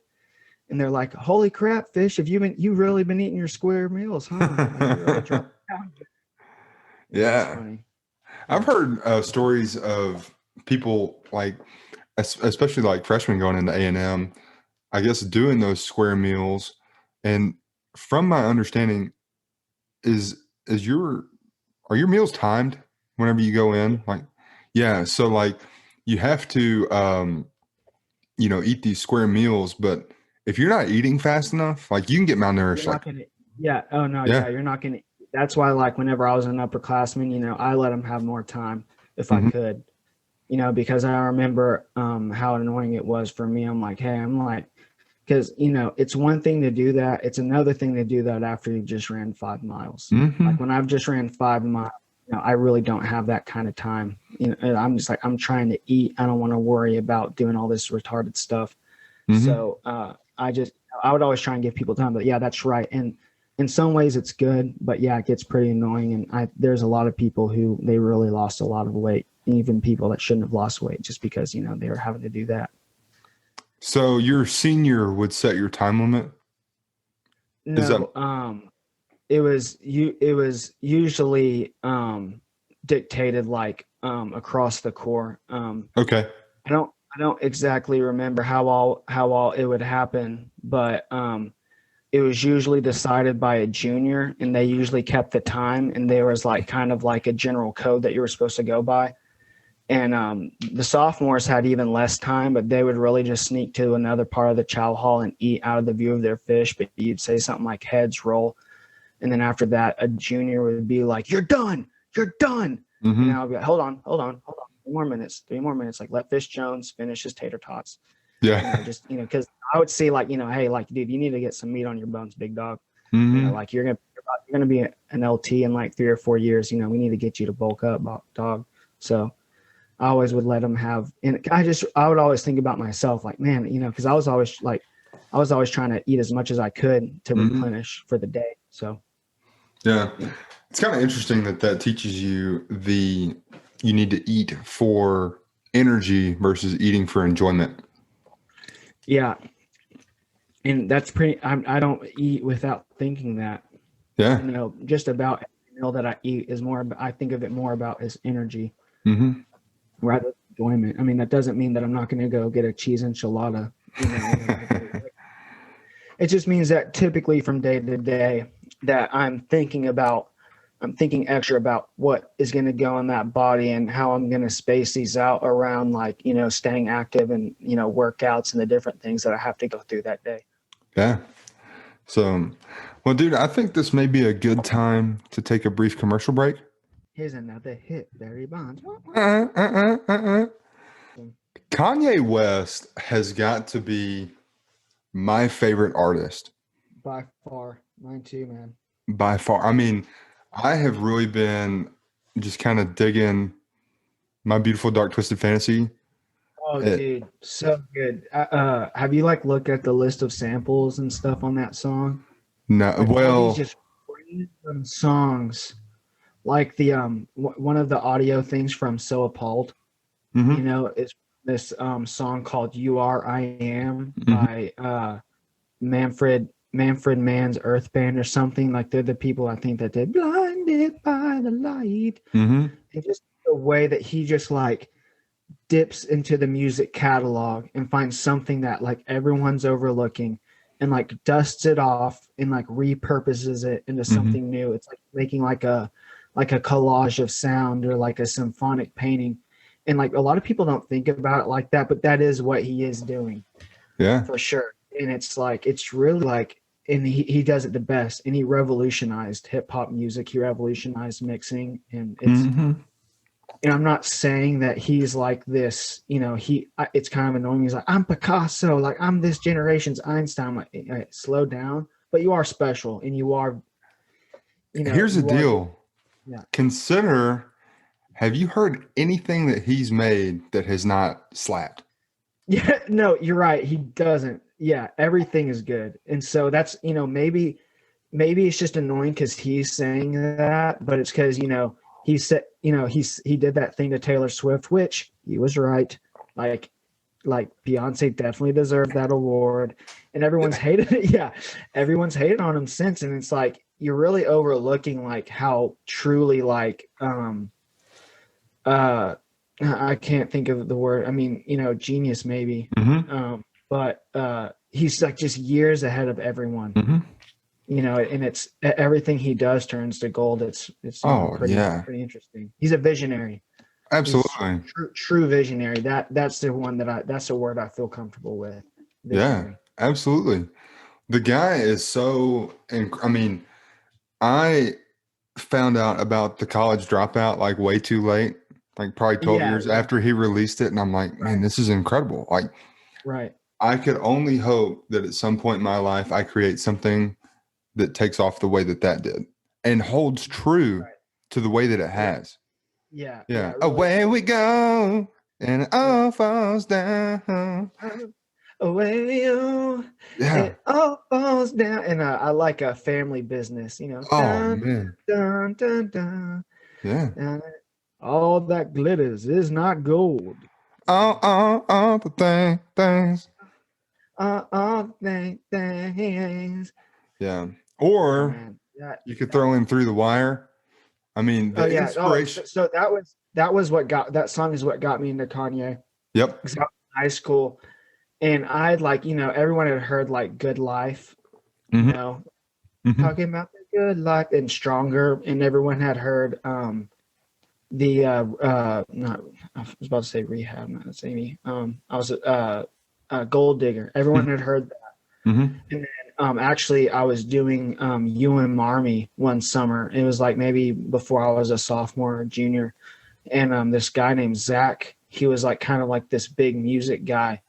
And they're like, "Holy crap, Fish! You really been eating your square meals, huh?" Yeah, I've heard stories of people like, especially like freshmen going into A&M, I guess doing those square meals. And from my understanding, are your meals timed whenever you go in? Like, yeah, so like you have to eat these square meals, but if you're not eating fast enough, like you can get malnourished. You're not gonna. That's why, like, whenever I was an upperclassman, I let them have more time if I could, because I remember how annoying it was for me. I'm like, because it's one thing to do that. It's another thing to do that after you just ran 5 miles. Like when I've just ran 5 miles, I really don't have that kind of time. And I'm just like, I'm trying to eat. I don't want to worry about doing all this retarded stuff. So I would always try and give people time. But yeah, that's right. And in some ways it's good, but yeah, it gets pretty annoying. And there's a lot of people who they really lost a lot of weight, even people that shouldn't have lost weight just because, they were having to do that. So your senior would set your time limit? No, it was usually dictated like across the core. Okay. I don't exactly remember how all it would happen, but it was usually decided by a junior, and they usually kept the time, and there was like kind of like a general code that you were supposed to go by. And the sophomores had even less time, but they would really just sneak to another part of the chow hall and eat out of the view of their fish. But you'd say something like heads roll. And then after that, a junior would be like, "You're done. You're done." And I'll be like, hold on. 3 more minutes. Like, let Fish Jones finish his tater tots. Yeah. Because I would see like, hey, like, dude, you need to get some meat on your bones, big dog. Like you're gonna be an LT in like 3 or 4 years. We need to get you to bulk up, dog. So I always would let them have, and I would always think about myself, like, man, because I was always trying to eat as much as I could to replenish for the day. So yeah, it's kind of interesting that teaches you you need to eat for energy versus eating for enjoyment. Yeah. And that's I don't eat without thinking that. Yeah. Just about every meal that I eat is I think of it more about as energy rather than enjoyment. I mean, that doesn't mean that I'm not going to go get a cheese enchilada. It just means that typically from day to day that I'm thinking extra about what is going to go in that body and how I'm going to space these out around, like, staying active and, workouts and the different things that I have to go through that day. Yeah. So, well, dude, I think this may be a good time to take a brief commercial break. Here's another hit, Barry Bonds. Kanye West has got to be my favorite artist. By far. Mine too, man. By far. I mean, I have really been just kind of digging My Beautiful Dark Twisted Fantasy. Oh, dude, so good. Have you looked at the list of samples and stuff on that song? No, well, just random songs, like the one of the audio things from So Appalled. Is this song called "You Are I Am" by Manfred Mann's Earth Band or something. Like, they're the people I think that did "Blinded by the Light." And just the way that he just like dips into the music catalog and finds something that like everyone's overlooking and like dusts it off and like repurposes it into something new. It's like making like a collage of sound or like a symphonic painting. And like a lot of people don't think about it like that, but that is what he is doing. Yeah, for sure. And it's like, it's really like, and he does it the best. And he revolutionized hip hop music. He revolutionized mixing, and it's, and I'm not saying that he's like this, it's kind of annoying. He's like, I'm Picasso, like I'm this generation's Einstein. Like, slow down, but you are special, and you are, here's the deal. Yeah. Consider Have you heard anything that he's made that has not slapped? Yeah, no, you're right. He doesn't. Yeah, everything is good. And so that's, maybe it's just annoying because he's saying that, but it's because, he said, he did that thing to Taylor Swift, which he was right. Like, Beyonce definitely deserved that award, and everyone's hated it. Yeah, everyone's hated on him since, and it's like you're really overlooking like how truly I can't think of the word. I mean, genius maybe. Mm-hmm. But he's like just years ahead of everyone. Mm-hmm. And it's everything he does turns to gold. It's Oh, yeah. pretty interesting. He's a visionary. He's Absolutely. true visionary. That's the one that's the word I feel comfortable with. Yeah, Visionary. absolutely. The guy is so, I mean, I found out about the college dropout like way too late, like probably 12 Yeah, years after he released it. And I'm like, man, this is incredible. Like, right. I could only hope that at some point in my life, I create something that takes off the way that did and holds true Right. to the way that it has. Yeah, Yeah. really. Away we go and it Yeah. all falls down. Away you, Yeah. it all falls down. And I like a family business, Oh, dun, man. dun, dun, dun, Yeah. dun. All that glitters is not gold. All the things. All things. Yeah. Oh Or man, you could throw in Through the Wire. I mean, oh the yeah. Oh, inspiration. so that was what got that song is what got me into Kanye. Yep. 'Cause I was in high school, and I'd like everyone had heard like "Good Life," Mm-hmm. Mm-hmm. talking about the good life and "Stronger," and everyone had heard the not I was about to say Rehab, not that's Amy. I was Gold Digger. Everyone had heard that. Mm-hmm. And then actually I was doing UM Army one summer. It was like maybe before I was a sophomore or junior. And this guy named Zach, he was like kind of like this big music guy,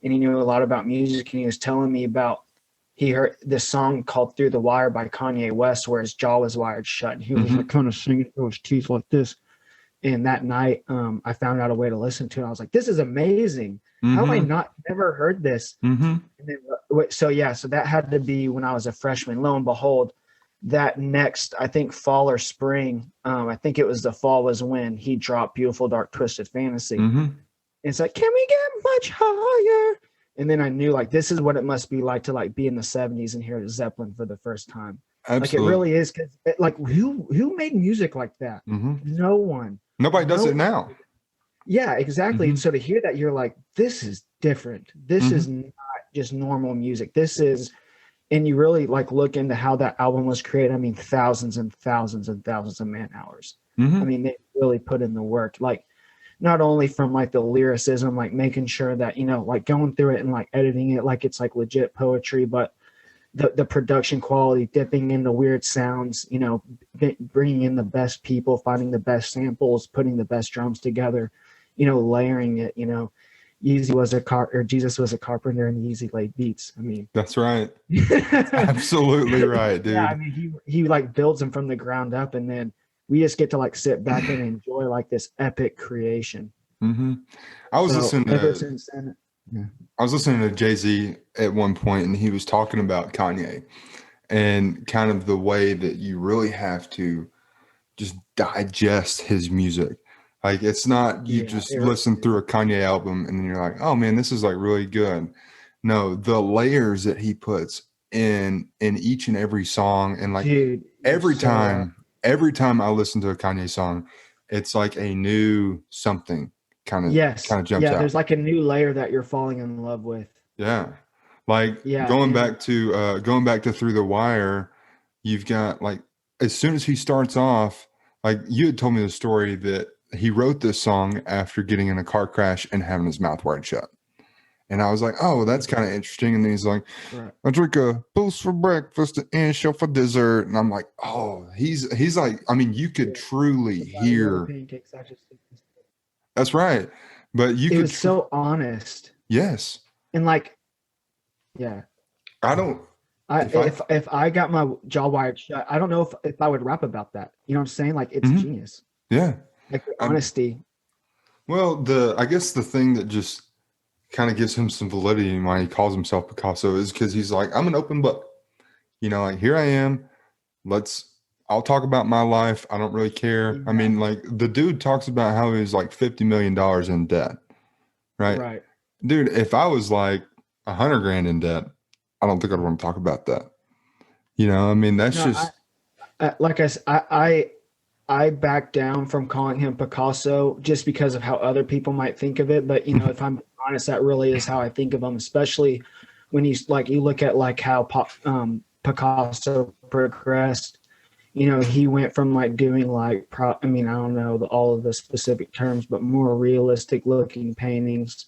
and he knew a lot about music, and he was telling me about he heard this song called Through the Wire by Kanye West where his jaw was wired shut and he was like kind of singing through his teeth like this. And that night, I found out a way to listen to it. I was like, this is amazing. How have I never heard this? Mm-hmm. And then, so that had to be when I was a freshman. Lo and behold, that next, I think fall or spring, I think it was the fall was when he dropped Beautiful Dark Twisted Fantasy. Mm-hmm. It's like, can we get much higher? And then I knew like this is what it must be like to like be in the 70s and hear Zeppelin for the first time. Absolutely. Like it really is, because like who made music like that? Mm-hmm. No one. Nobody does it now. Yeah, exactly. And so to hear that, you're like, this is different. This is not just normal music. This is, and you really like look into how that album was created. I mean, thousands and thousands and thousands of man hours. I mean, they really put in the work, like not only from like the lyricism, like making sure that, like going through it and like editing it like it's like legit poetry, but the production quality, dipping into weird sounds, bringing in the best people, finding the best samples, putting the best drums together, layering it, Jesus was a carpenter and Yeezy laid beats. I mean, that's right. Absolutely right, dude. Yeah, I mean, he like builds them from the ground up, and then we just get to like sit back and enjoy like this epic creation. I was listening ever since then. Yeah. I was listening to Jay-Z at one point, and he was talking about Kanye and kind of the way that you really have to just digest his music. Like, it's not you just listen through a Kanye album and then you're like, oh man, this is like really good. No, the layers that he puts in each and every song, and like every time I listen to a Kanye song, it's like a new something kind of jumps out. There's like a new layer that you're falling in love with. Yeah. Like going back to Through the Wire, you've got like, as soon as he starts off, like you had told me the story that he wrote this song after getting in a car crash and having his mouth wired shut. And I was like, oh, that's kind of interesting. And then he's like, I drink a boost for breakfast and shell for dessert. And I'm like, oh, he's like, I mean, you could truly hear. That's right. But you could. It was so honest. Yes. And like, yeah. If I got my jaw wired shut, I don't know if I would rap about that. You know what I'm saying? Like, it's genius. Yeah. Like the honesty. Well, I guess the thing that just kind of gives him some validity in why he calls himself Picasso is because he's like, I'm an open book. Like here I am. I'll talk about my life. I don't really care. Yeah. I mean, like the dude talks about how he was like $50 million in debt, right? Right. Dude, if I was like 100 grand in debt, I don't think I'd want to talk about that. I mean, that's No, just, like I, s- I back down from calling him Picasso just because of how other people might think of it. But if I'm honest, that really is how I think of him, especially when he's like you look at like how Picasso progressed. He went from like doing like I don't know all of the specific terms, but more realistic looking paintings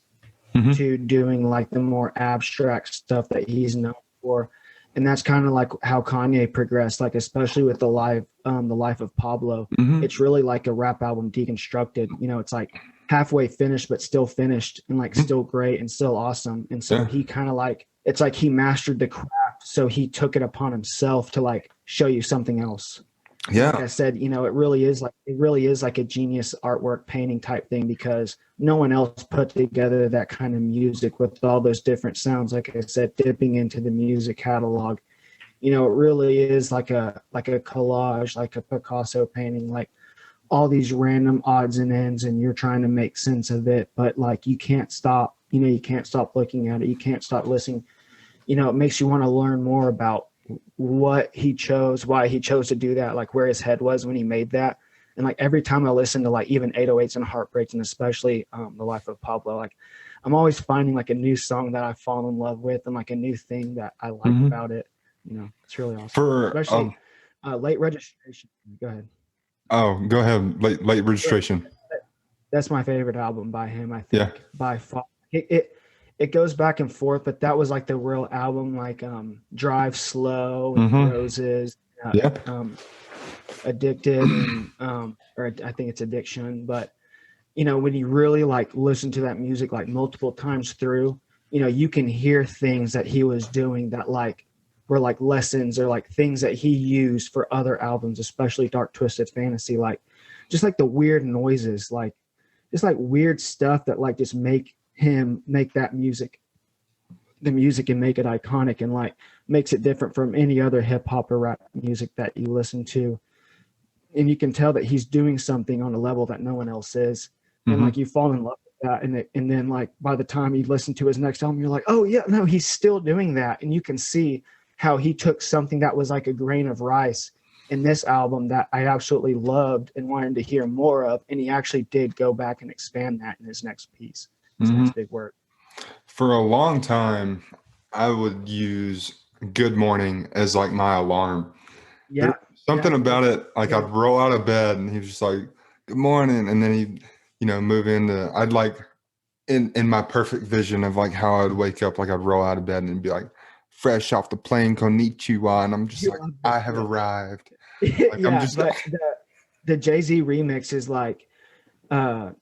to doing like the more abstract stuff that he's known for. And that's kind of like how Kanye progressed, like especially with the life of Pablo. It's really like a rap album deconstructed. It's like halfway finished, but still finished and like still great and still awesome. And so he kind of like, it's like he mastered the craft. So he took it upon himself to like show you something else. yeah. Like I said, it really is like a genius artwork painting type thing because no one else put together that kind of music with all those different sounds. Like I said, dipping into the music catalog, it really is like a collage, like a Picasso painting, like all these random odds and ends, and you're trying to make sense of it. But like you can't stop, you can't stop looking at it. You can't stop listening. It makes you want to learn more about what he chose, why he chose to do that, like where his head was when he made that. And like every time I listen to like even 808s and Heartbreaks and especially The Life of Pablo, like I'm always finding like a new song that I fall in love with and like a new thing that I like about it. It's really awesome. Especially Late Registration. Go ahead. Oh, go ahead. Late Registration. That's my favorite album by him, I think. Yeah. By far. It goes back and forth, but that was like the real album, like Drive Slow and Roses, Addicted, and or I think it's Addiction. But when you really like listen to that music like multiple times through, you can hear things that he was doing that like were like lessons or like things that he used for other albums, especially Dark Twisted Fantasy, like just like the weird noises, like just like weird stuff that like just make him make that music and make it iconic and like makes it different from any other hip hop or rap music that you listen to. And you can tell that he's doing something on a level that no one else is. And like you fall in love with that. And then like by the time you listen to his next album, you're like, oh yeah, no, he's still doing that. And you can see how he took something that was like a grain of rice in this album that I absolutely loved and wanted to hear more of. And he actually did go back and expand that in his next piece. His next big work. For a long time, I would use Good Morning as like my alarm. Yeah. There's something about it. Like I'd roll out of bed and he was just like, good morning. And then he'd, move into, I'd like in my perfect vision of like how I'd wake up, like I'd roll out of bed and be like fresh off the plane, konnichiwa. And I'm just like, I have arrived. Like, yeah. I'm just but the Jay-Z remix is like,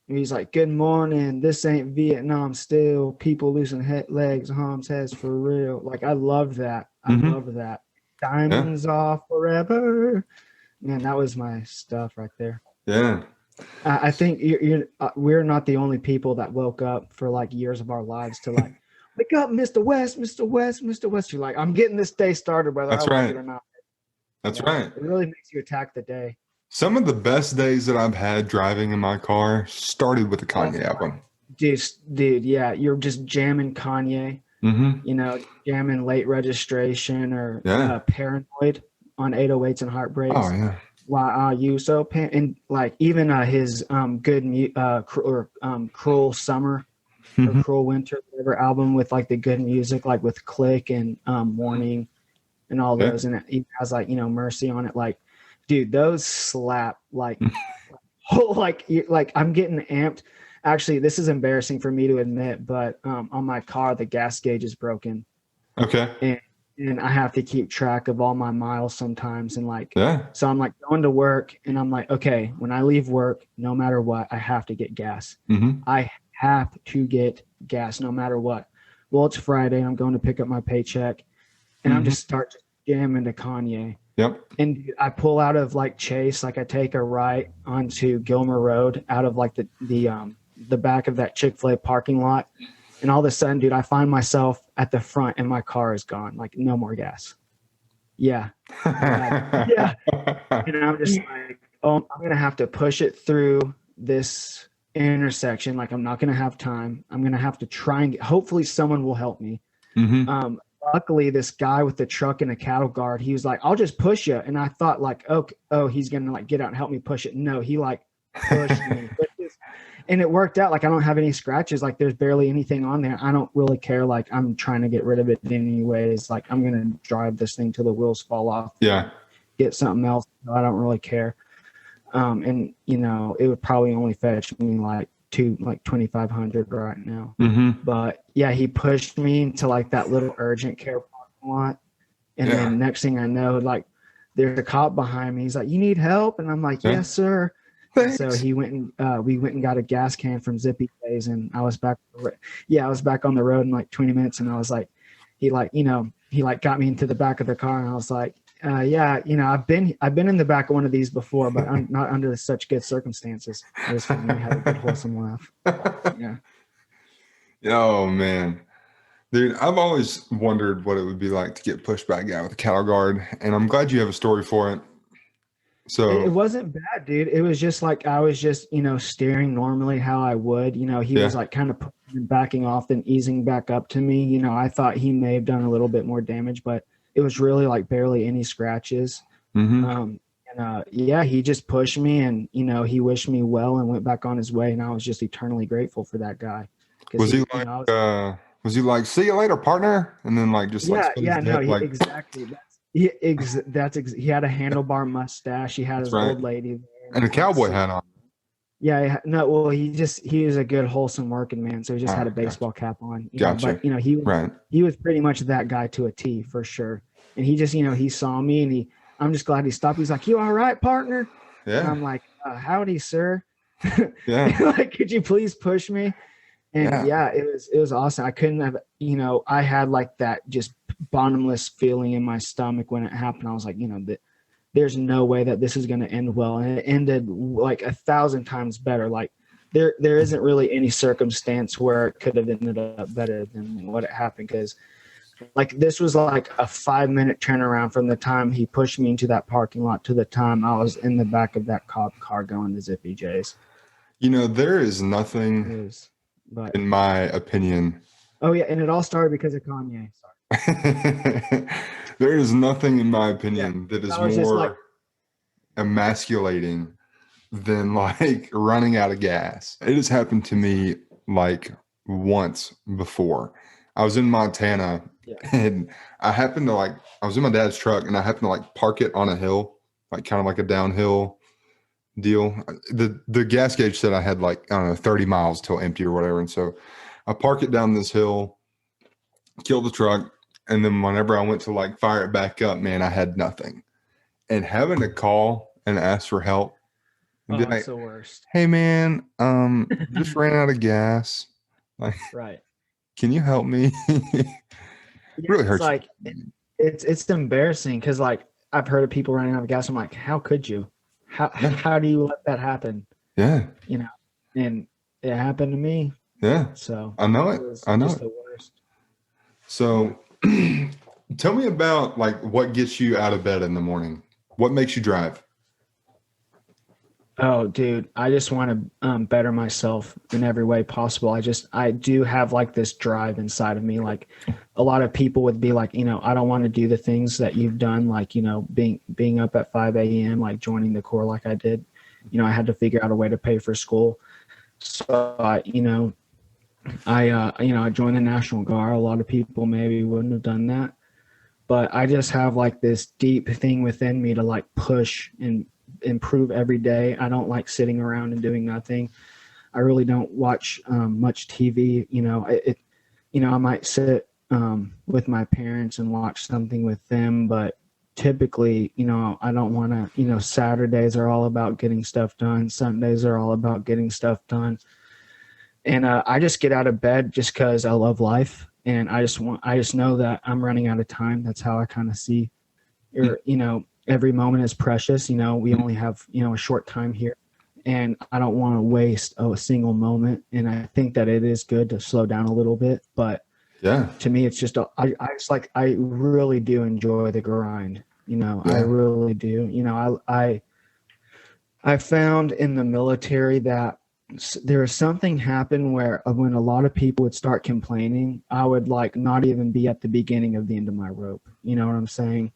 he's like, good morning, this ain't Vietnam still, people losing legs, harms heads for real. Like I love that. I love that. Diamonds off forever. Man, that was my stuff right there. Yeah. I think we're not the only people that woke up for like years of our lives to like wake up, Mr. West, Mr. West, Mr. West. You're like, I'm getting this day started whether That's I like right. it or not. That's right. It really makes you attack the day. Some of the best days that I've had driving in my car started with the Kanye album. Dude, yeah, you're just jamming Kanye, jamming Late Registration or Paranoid on 808s and Heartbreaks. Oh, yeah. Why are you so and like even his Cruel Summer or Cruel Winter, whatever album with like the good music, like with Click and Warning and all those, and it has like Mercy on it, like. Dude, those slap like, like I'm getting amped. Actually, this is embarrassing for me to admit, but on my car, the gas gauge is broken. Okay. And I have to keep track of all my miles sometimes. And like, so I'm like going to work and I'm like, okay, when I leave work, no matter what, I have to get gas. I have to get gas no matter what. Well, it's Friday. I'm going to pick up my paycheck and I'm just start jamming to Kanye. Yep. And I pull out of like Chase, like I take a right onto Gilmer Road out of like the back of that Chick-fil-A parking lot. And all of a sudden, dude, I find myself at the front and my car is gone. Like no more gas. Yeah. Yeah. And I'm just like, oh, I'm going to have to push it through this intersection. Like I'm not going to have time. I'm going to have to try and hopefully someone will help me. Mm-hmm. Luckily, this guy with the truck and a cattle guard, he was like, I'll just push you. And I thought like, oh, he's going to like get out and help me push it. No, he like pushed me. And it worked out. Like I don't have any scratches. Like there's barely anything on there. I don't really care. Like I'm trying to get rid of it anyways. Like I'm going to drive this thing till the wheels fall off. Yeah. Get something else. I don't really care. And you know, it would probably only fetch me like 2,500 right now. Mm-hmm. But yeah, he pushed me into like that little urgent care parking lot. And then next thing I know, like there's a cop behind me. He's like, "You need help?" And I'm like, "Yes, sir." So he went and we went and got a gas can from Zippy Days, and I was back. I was back on the road in like 20 minutes, and I was like, he got me into the back of the car, and I was like, yeah, you know, I've been in the back of one of these before, but I'm not under such good circumstances. It was funny. We had a good wholesome laugh. Yeah. Oh man, dude, I've always wondered what it would be like to get pushed by a guy with a cattle guard, and I'm glad you have a story for it. So It wasn't bad, dude. It was just like I was just, you know, steering normally how I would. You know, he was like kind of backing off and easing back up to me. You know, I thought he may have done a little bit more damage, but it was really like barely any scratches. Mm-hmm. Yeah, he just pushed me, and you know, he wished me well and went back on his way, and I was just eternally grateful for that guy. Was he like, was he like, "See you later, partner," and then like just like he had a handlebar mustache. He had his old lady there, and a cowboy hat on. Yeah, no, well, he was a good wholesome working man, so he just had a baseball cap on. Gotcha. But you know, he was pretty much that guy to a T for sure. And he just, you know, he saw me, and I'm just glad he stopped. He's like, "You all right, partner?" Yeah. And I'm like, "Howdy, sir." Yeah. Like, could you please push me? And yeah, it was awesome. I couldn't have, you know, I had like that just bottomless feeling in my stomach when it happened. I was like, you know, there's no way that this is going to end well. And it ended like 1,000 times better. Like there isn't really any circumstance where it could have ended up better than what it happened. Cause like this was like a 5-minute turnaround from the time he pushed me into that parking lot to the time I was in the back of that cop car going to Zippy J's. You know, there is nothing in my opinion. Oh yeah. And it all started because of Kanye. Sorry. There is nothing in my opinion that is more emasculating than like running out of gas. It has happened to me like once before. I was in Montana and I was in my dad's truck and I happened to like park it on a hill, like kind of like a downhill deal. The gas gauge said I had like, I don't know, 30 miles till empty or whatever. And so I park it down this hill, kill the truck. And then whenever I went to like fire it back up, man, I had nothing. And having to call and ask for help. And be like, it's the worst. "Hey man, just ran out of gas. Like, can you help me?" It really hurts. Like it's embarrassing because like I've heard of people running out of gas. I'm like, how could you? How do you let that happen? Yeah. You know, and it happened to me. Yeah. So I know it. I know it. The worst. So tell me about like what gets you out of bed in the morning. What makes you drive? Oh, dude, I just want to better myself in every way possible. I do have like this drive inside of me. Like a lot of people would be like, you know, I don't want to do the things that you've done. Like, you know, being up at 5 a.m., like joining the Corps like I did. You know, I had to figure out a way to pay for school. So, I joined the National Guard. A lot of people maybe wouldn't have done that. But I just have like this deep thing within me to like push and improve every day. I don't like sitting around and doing nothing. I really don't watch much TV. You know, I might sit with my parents and watch something with them, but typically, you know, I don't want to, you know, Saturdays are all about getting stuff done. Sundays are all about getting stuff done. And I just get out of bed just because I love life. And I just know that I'm running out of time. That's how I kind of see, or, you know, every moment is precious. We only have, a short time here, and I don't want to waste a single moment. And I think that it is good to slow down a little bit, but Yeah. to me, it's just, I really do enjoy the grind. Yeah. I really do. I found in the military that there was something happen where when a lot of people would start complaining, I would like not even be at the beginning of the end of my rope. You know what I'm saying?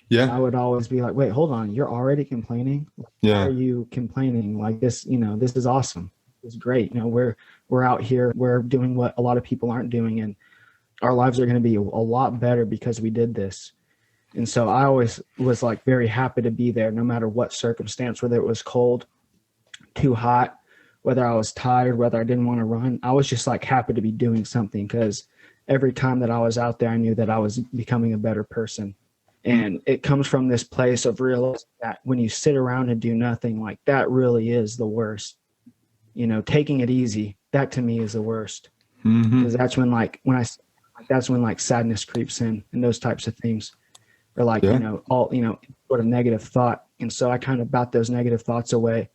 Yeah. I would always be like, wait, hold on. You're already complaining? Why Yeah. are you complaining? Like this, this is awesome. It's great. We're out here, we're doing what a lot of people aren't doing, and our lives are going to be a lot better because we did this. And so I always was like very happy to be there no matter what circumstance, whether it was cold, too hot, whether I was tired, whether I didn't want to run. I was just like happy to be doing something, because every time that I was out there, I knew that I was becoming a better person. And it comes from this place of realizing that when you sit around and do nothing, like that really is the worst. Taking it easy, that to me is the worst. Because that's when that's when like sadness creeps in and those types of things. Or like, all, sort of negative thought. And so I kind of bat those negative thoughts away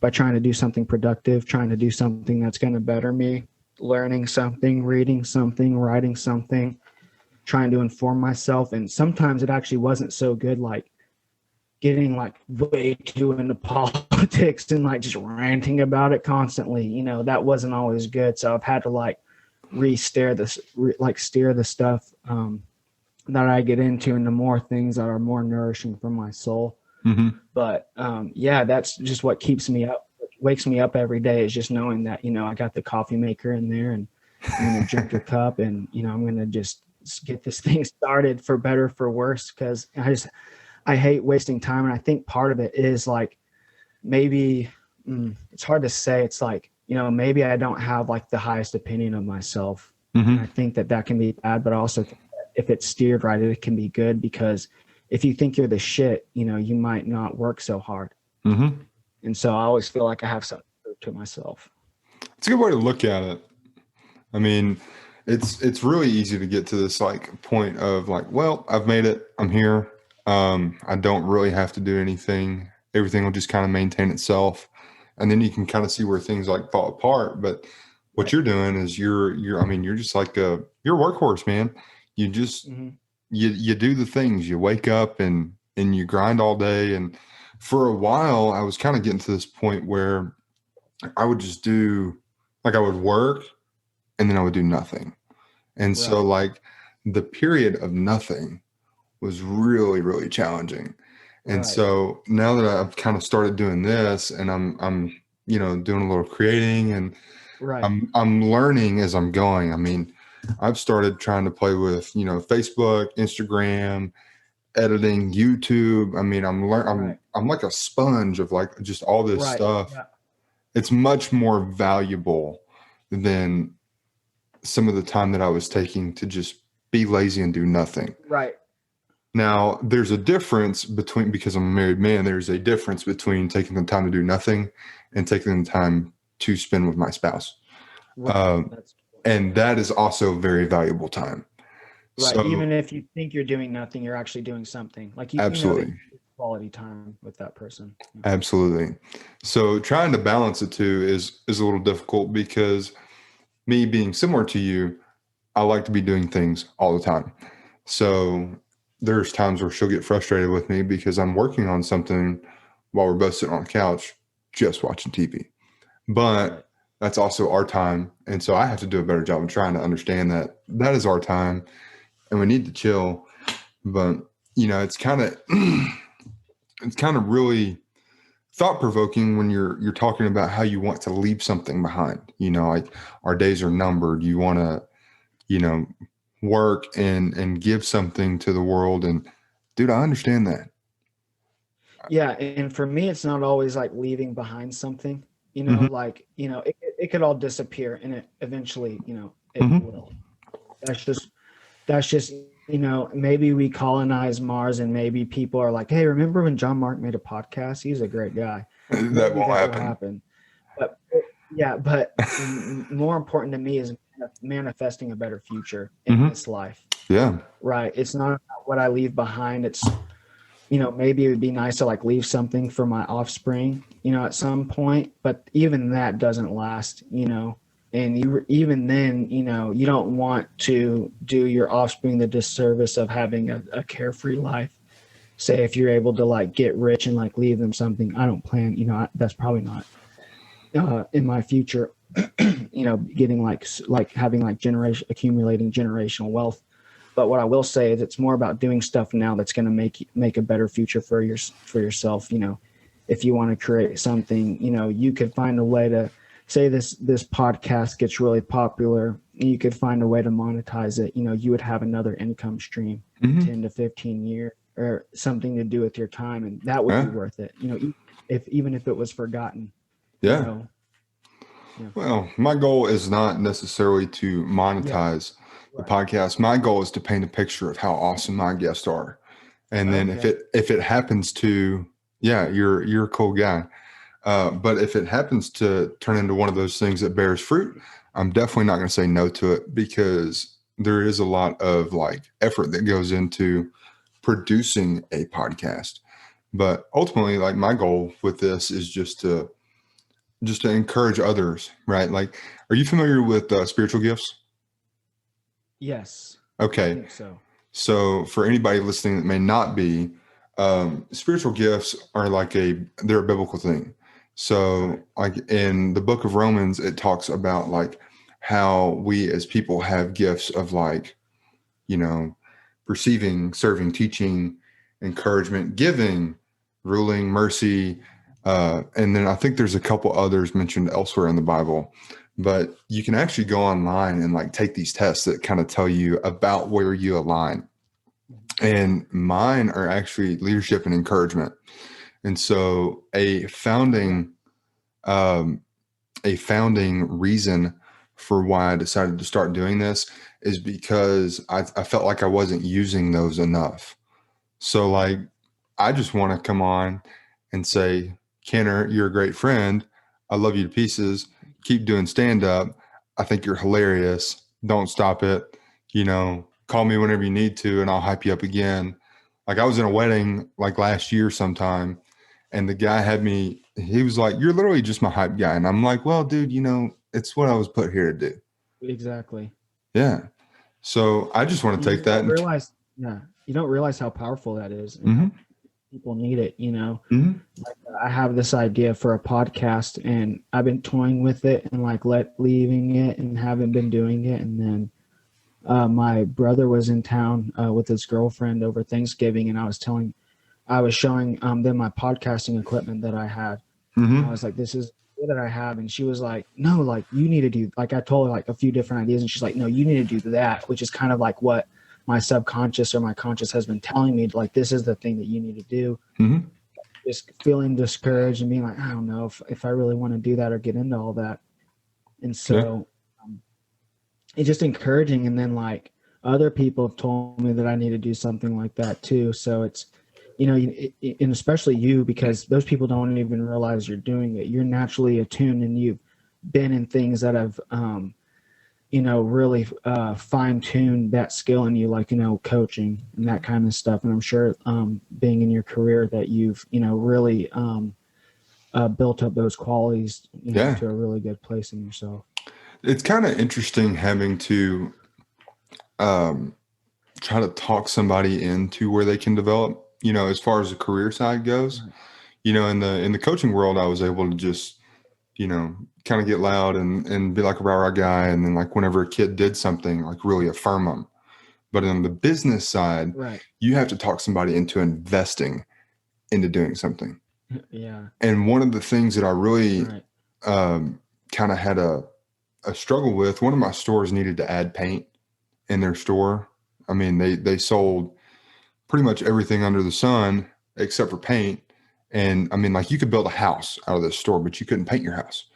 by trying to do something productive, trying to do something that's going to better me, learning something, reading something, writing something, trying to inform myself. And sometimes it actually wasn't so good, like getting like way too into politics and like just ranting about it constantly. That wasn't always good. So I've had to like steer the stuff that I get into more things that are more nourishing for my soul. But that's just what keeps me up, wakes me up every day, is just knowing that, I got the coffee maker in there, and I'm going to drink a cup, and, I'm going to just get this thing started, for better, for worse. Cause I hate wasting time. And I think part of it is like, maybe it's hard to say. It's like, maybe I don't have like the highest opinion of myself. And I think that can be bad, but I also think that if it's steered right, it can be good, because if you think you're the shit, you might not work so hard. And so I always feel like I have something to prove to myself. It's a good way to look at it. I mean, it's really easy to get to this like point of like, well, I've made it. I'm here. I don't really have to do anything. Everything will just kind of maintain itself. And then you can kind of see where things like fall apart. But what you're doing is you're just like you're a workhorse, man. You just, you do the things. You wake up and you grind all day. And for a while, I was kind of getting to this point where I would just do, like I would work and then I would do nothing. And so like the period of nothing was really, really challenging. And so now that I've kind of started doing this, and I'm doing a little creating, and I'm learning as I'm going. I mean, I've started trying to play with, Facebook, Instagram, editing, YouTube. I mean, I'm like a sponge of like just all this stuff. Yeah. It's much more valuable than some of the time that I was taking to just be lazy and do nothing. Right. Now, there's a difference between, because I'm a married man, there's a difference between taking the time to do nothing and taking the time to spend with my spouse. And that is also very valuable time. Right. So, even if you think you're doing nothing, you're actually doing something. Like absolutely quality time with that person. Absolutely. So trying to balance the two is a little difficult, because me being similar to you, I like to be doing things all the time. So there's times where she'll get frustrated with me because I'm working on something while we're both sitting on the couch just watching TV. But that's also our time. And so I have to do a better job of trying to understand that that is our time and we need to chill. But, it's kind of really thought provoking when you're talking about how you want to leave something behind. Like our days are numbered. You want to, work and give something to the world. And dude, I understand that. Yeah. And for me, it's not always like leaving behind something, like, it could all disappear, and it eventually, it will. That's just, maybe we colonize Mars, and maybe people are like, hey, remember when John Mark made a podcast? He's a great guy. That won't happen. But more important to me is manifesting a better future in this life. Yeah. Right. It's not about what I leave behind. It's maybe it would be nice to like leave something for my offspring, at some point, but even that doesn't last, and even then, you don't want to do your offspring the disservice of having a carefree life. Say if you're able to like get rich and like leave them something. I don't plan, that's probably not in my future, getting like having like accumulating generational wealth. But what I will say is it's more about doing stuff now that's going to make a better future for yourself. If you want to create something, you could find a way to say this podcast gets really popular. You could find a way to monetize it. You would have another income stream, 10 to 15 years or something to do with your time. And that would be worth it. Even if it was forgotten. Yeah. Well, my goal is not necessarily to monetize the podcast. My goal is to paint a picture of how awesome my guests are. And then if it happens to, you're a cool guy. But if it happens to turn into one of those things that bears fruit, I'm definitely not going to say no to it, because there is a lot of like effort that goes into producing a podcast. But ultimately, like my goal with this is just to encourage others, right? Like, are you familiar with spiritual gifts? Yes. Okay. I think so. So for anybody listening that may not be, spiritual gifts are they're a biblical thing. So like in the book of Romans, it talks about like how we as people have gifts of like, perceiving, serving, teaching, encouragement, giving, ruling, mercy. And then I think there's a couple others mentioned elsewhere in the Bible, but you can actually go online and like take these tests that kind of tell you about where you align. And mine are actually leadership and encouragement. And so a founding reason for why I decided to start doing this is because I felt like I wasn't using those enough. So like, I just want to come on and say, Canter, you're a great friend. I love you to pieces. Keep doing stand up. I think you're hilarious. Don't stop it. Call me whenever you need to, and I'll hype you up again. Like I was in a wedding like last year sometime, and the guy he was like, you're literally just my hype guy. And I'm like, well, dude, it's what I was put here to do. Exactly. Yeah. So I just want to take that. You don't realize how powerful that is. And Mm-hmm. People need it, Mm-hmm. Like, I have this idea for a podcast, and I've been toying with it and like leaving it and haven't been doing it. And then my brother was in town with his girlfriend over Thanksgiving, and I was showing them my podcasting equipment that I had. Mm-hmm. And I was like, this is that I have. And she was like, no, like you need to do, like I told her like a few different ideas, and she's like, no, you need to do that, which is kind of like what my subconscious or my conscious has been telling me, like, this is the thing that you need to do. Mm-hmm. Just feeling discouraged and being like, I don't know if I really want to do that or get into all that. And so it's just encouraging. And then like other people have told me that I need to do something like that too. So it's, and especially you, because those people don't even realize you're doing it. You're naturally attuned, and you've been in things that have, really fine-tuned that skill in you, like, coaching and that kind of stuff. And I'm sure being in your career that you've, really built up those qualities to a really good place in yourself. It's kind of interesting having to try to talk somebody into where they can develop, as far as the career side goes. In the coaching world, I was able to just, kind of get loud and be like a rah-rah guy. And then like whenever a kid did something, like really affirm them. But on the business side, you have to talk somebody into investing into doing something. Yeah. And one of the things that I really kind of had a struggle with, one of my stores needed to add paint in their store. I mean, they sold pretty much everything under the sun except for paint. And I mean, like you could build a house out of this store, but you couldn't paint your house.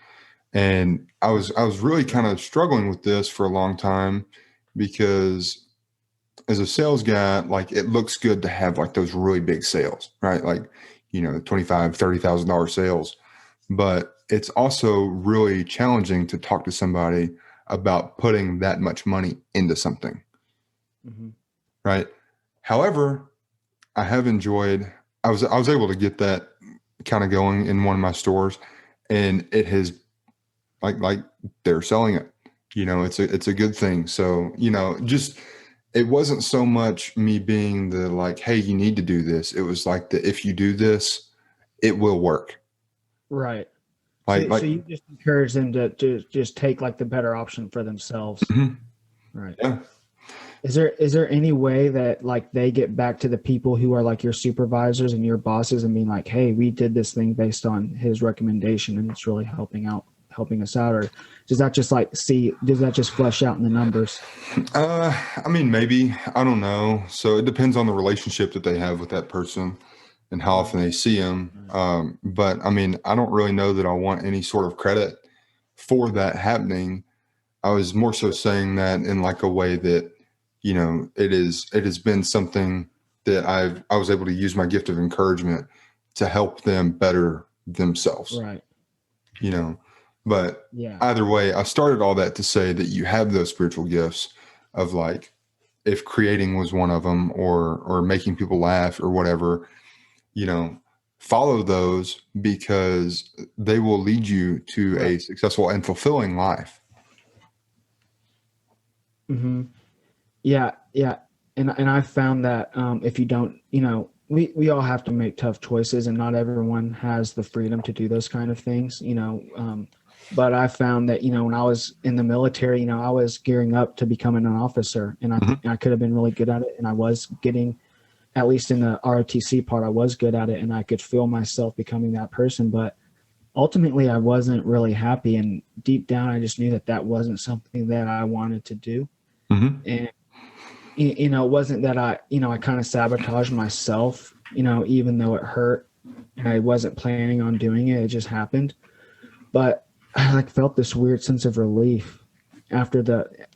And I was really kind of struggling with this for a long time, because as a sales guy, like it looks good to have like those really big sales, right? Like, $25,000, $30,000 sales, but it's also really challenging to talk to somebody about putting that much money into something. Mm-hmm. Right. However, I have enjoyed I was able to get that kind of going in one of my stores, and it has like they're selling it. It's a good thing. So, just it wasn't so much me being the like, hey, you need to do this. It was like the if you do this, it will work. Right. Like So like you just encourage them to just take like the better option for themselves. mhm, Right. yeah. Is there any way that like they get back to the people who are like your supervisors and your bosses and being like, hey, we did this thing based on his recommendation and it's really helping us out? Or does that just flesh out in the numbers? I mean, maybe, I don't know. So it depends on the relationship that they have with that person and how often they see him. But I mean, I don't really know that I want any sort of credit for that happening. I was more so saying that in like a way that, it has been something that I was able to use my gift of encouragement to help them better themselves, Right. you know. But Yeah. either way, I started all that to say that you have those spiritual gifts of like, if creating was one of them, or making people laugh or whatever, follow those because they will lead you to Right. a successful and fulfilling life. Mm-hmm. Yeah, yeah, and I found that if you don't, we all have to make tough choices, and not everyone has the freedom to do those kind of things, But I found that when I was in the military, I was gearing up to becoming an officer, and Mhm. I could have been really good at it, and I was getting, at least in the ROTC part, I was good at it, and I could feel myself becoming that person, but ultimately I wasn't really happy, and deep down I just knew that that wasn't something that I wanted to do. Mhm. And it wasn't that I kind of sabotaged myself, even though it hurt and I wasn't planning on doing it. It just happened. But I like felt this weird sense of relief after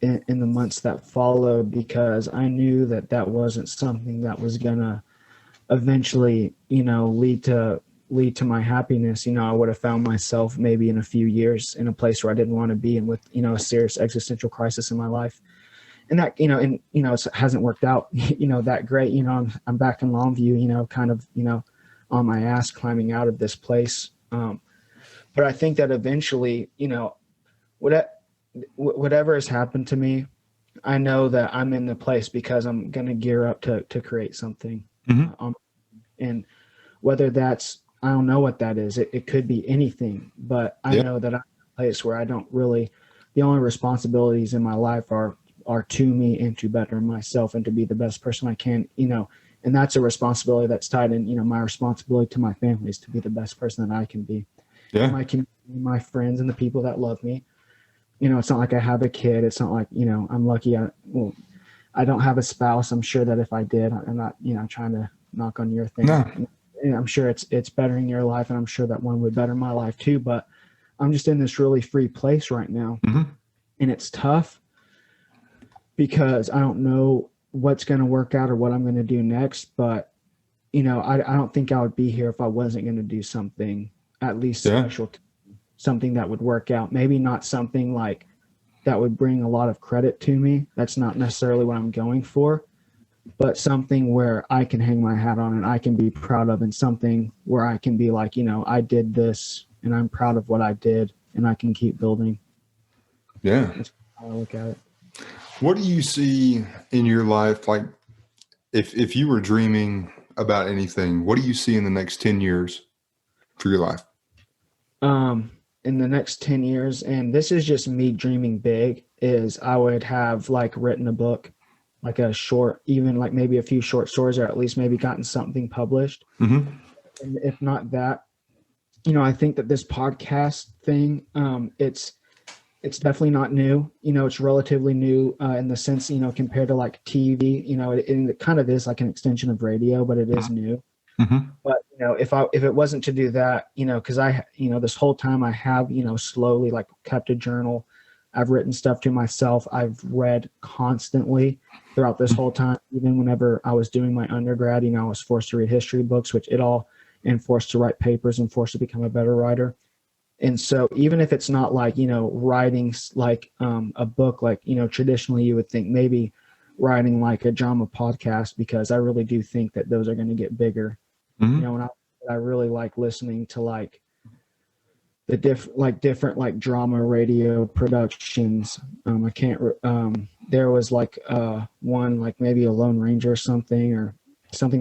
in the months that followed, because I knew that that wasn't something that was gonna eventually, lead to my happiness. I would have found myself maybe in a few years in a place where I didn't want to be, and with, a serious existential crisis in my life. And that, it hasn't worked out, that great. I'm back in Longview, kind of, on my ass climbing out of this place. But I think that eventually, whatever has happened to me, I know that I'm in the place because I'm going to gear up to create something. Mhm. And whether that's, I don't know what that is. It could be anything, but I Yeah. know that I'm in a place where I don't really, the only responsibilities in my life are to me and to better myself and to be the best person I can, and that's a responsibility that's tied in, my responsibility to my family is to be the best person that I can be. Yeah. My community, my friends, and the people that love me. It's not like I have a kid. It's not like, I'm lucky. I don't have a spouse. I'm sure that if I did, I'm not, trying to knock on your thing. No. And I'm sure it's bettering your life, and I'm sure that one would better my life too. But I'm just in this really free place right now, Mhm. and it's tough because I don't know what's going to work out or what I'm going to do next. But, I don't think I would be here if I wasn't going to do something at least Yeah. special, something that would work out. Maybe not something like that would bring a lot of credit to me. That's not necessarily what I'm going for, but something where I can hang my hat on and I can be proud of, and something where I can be like, I did this and I'm proud of what I did, and I can keep building. Yeah. That's how I look at it. What do you see in your life? Like, if you were dreaming about anything, what do you see in the next 10 years for your life? In the next 10 years, and this is just me dreaming big, is I would have like written a book, like a short, even like maybe a few short stories, or at least maybe gotten something published. Mm-hmm. And if not that, I think that this podcast thing, it's definitely not new. It's relatively new in the sense, compared to like TV, it kind of is like an extension of radio, but it is new. Mm-hmm. But if it wasn't to do that, because this whole time I have, slowly like kept a journal. I've written stuff to myself. I've read constantly throughout this whole time. Even whenever I was doing my undergrad, I was forced to read history books, and forced to write papers and forced to become a better writer. And so even if it's not like, writing like a book, like, traditionally you would think maybe writing like a drama podcast, because I really do think that those are going to get bigger. Mhm. And I really like listening to like the different like drama radio productions. I can't. There was like one like maybe a Lone Ranger or something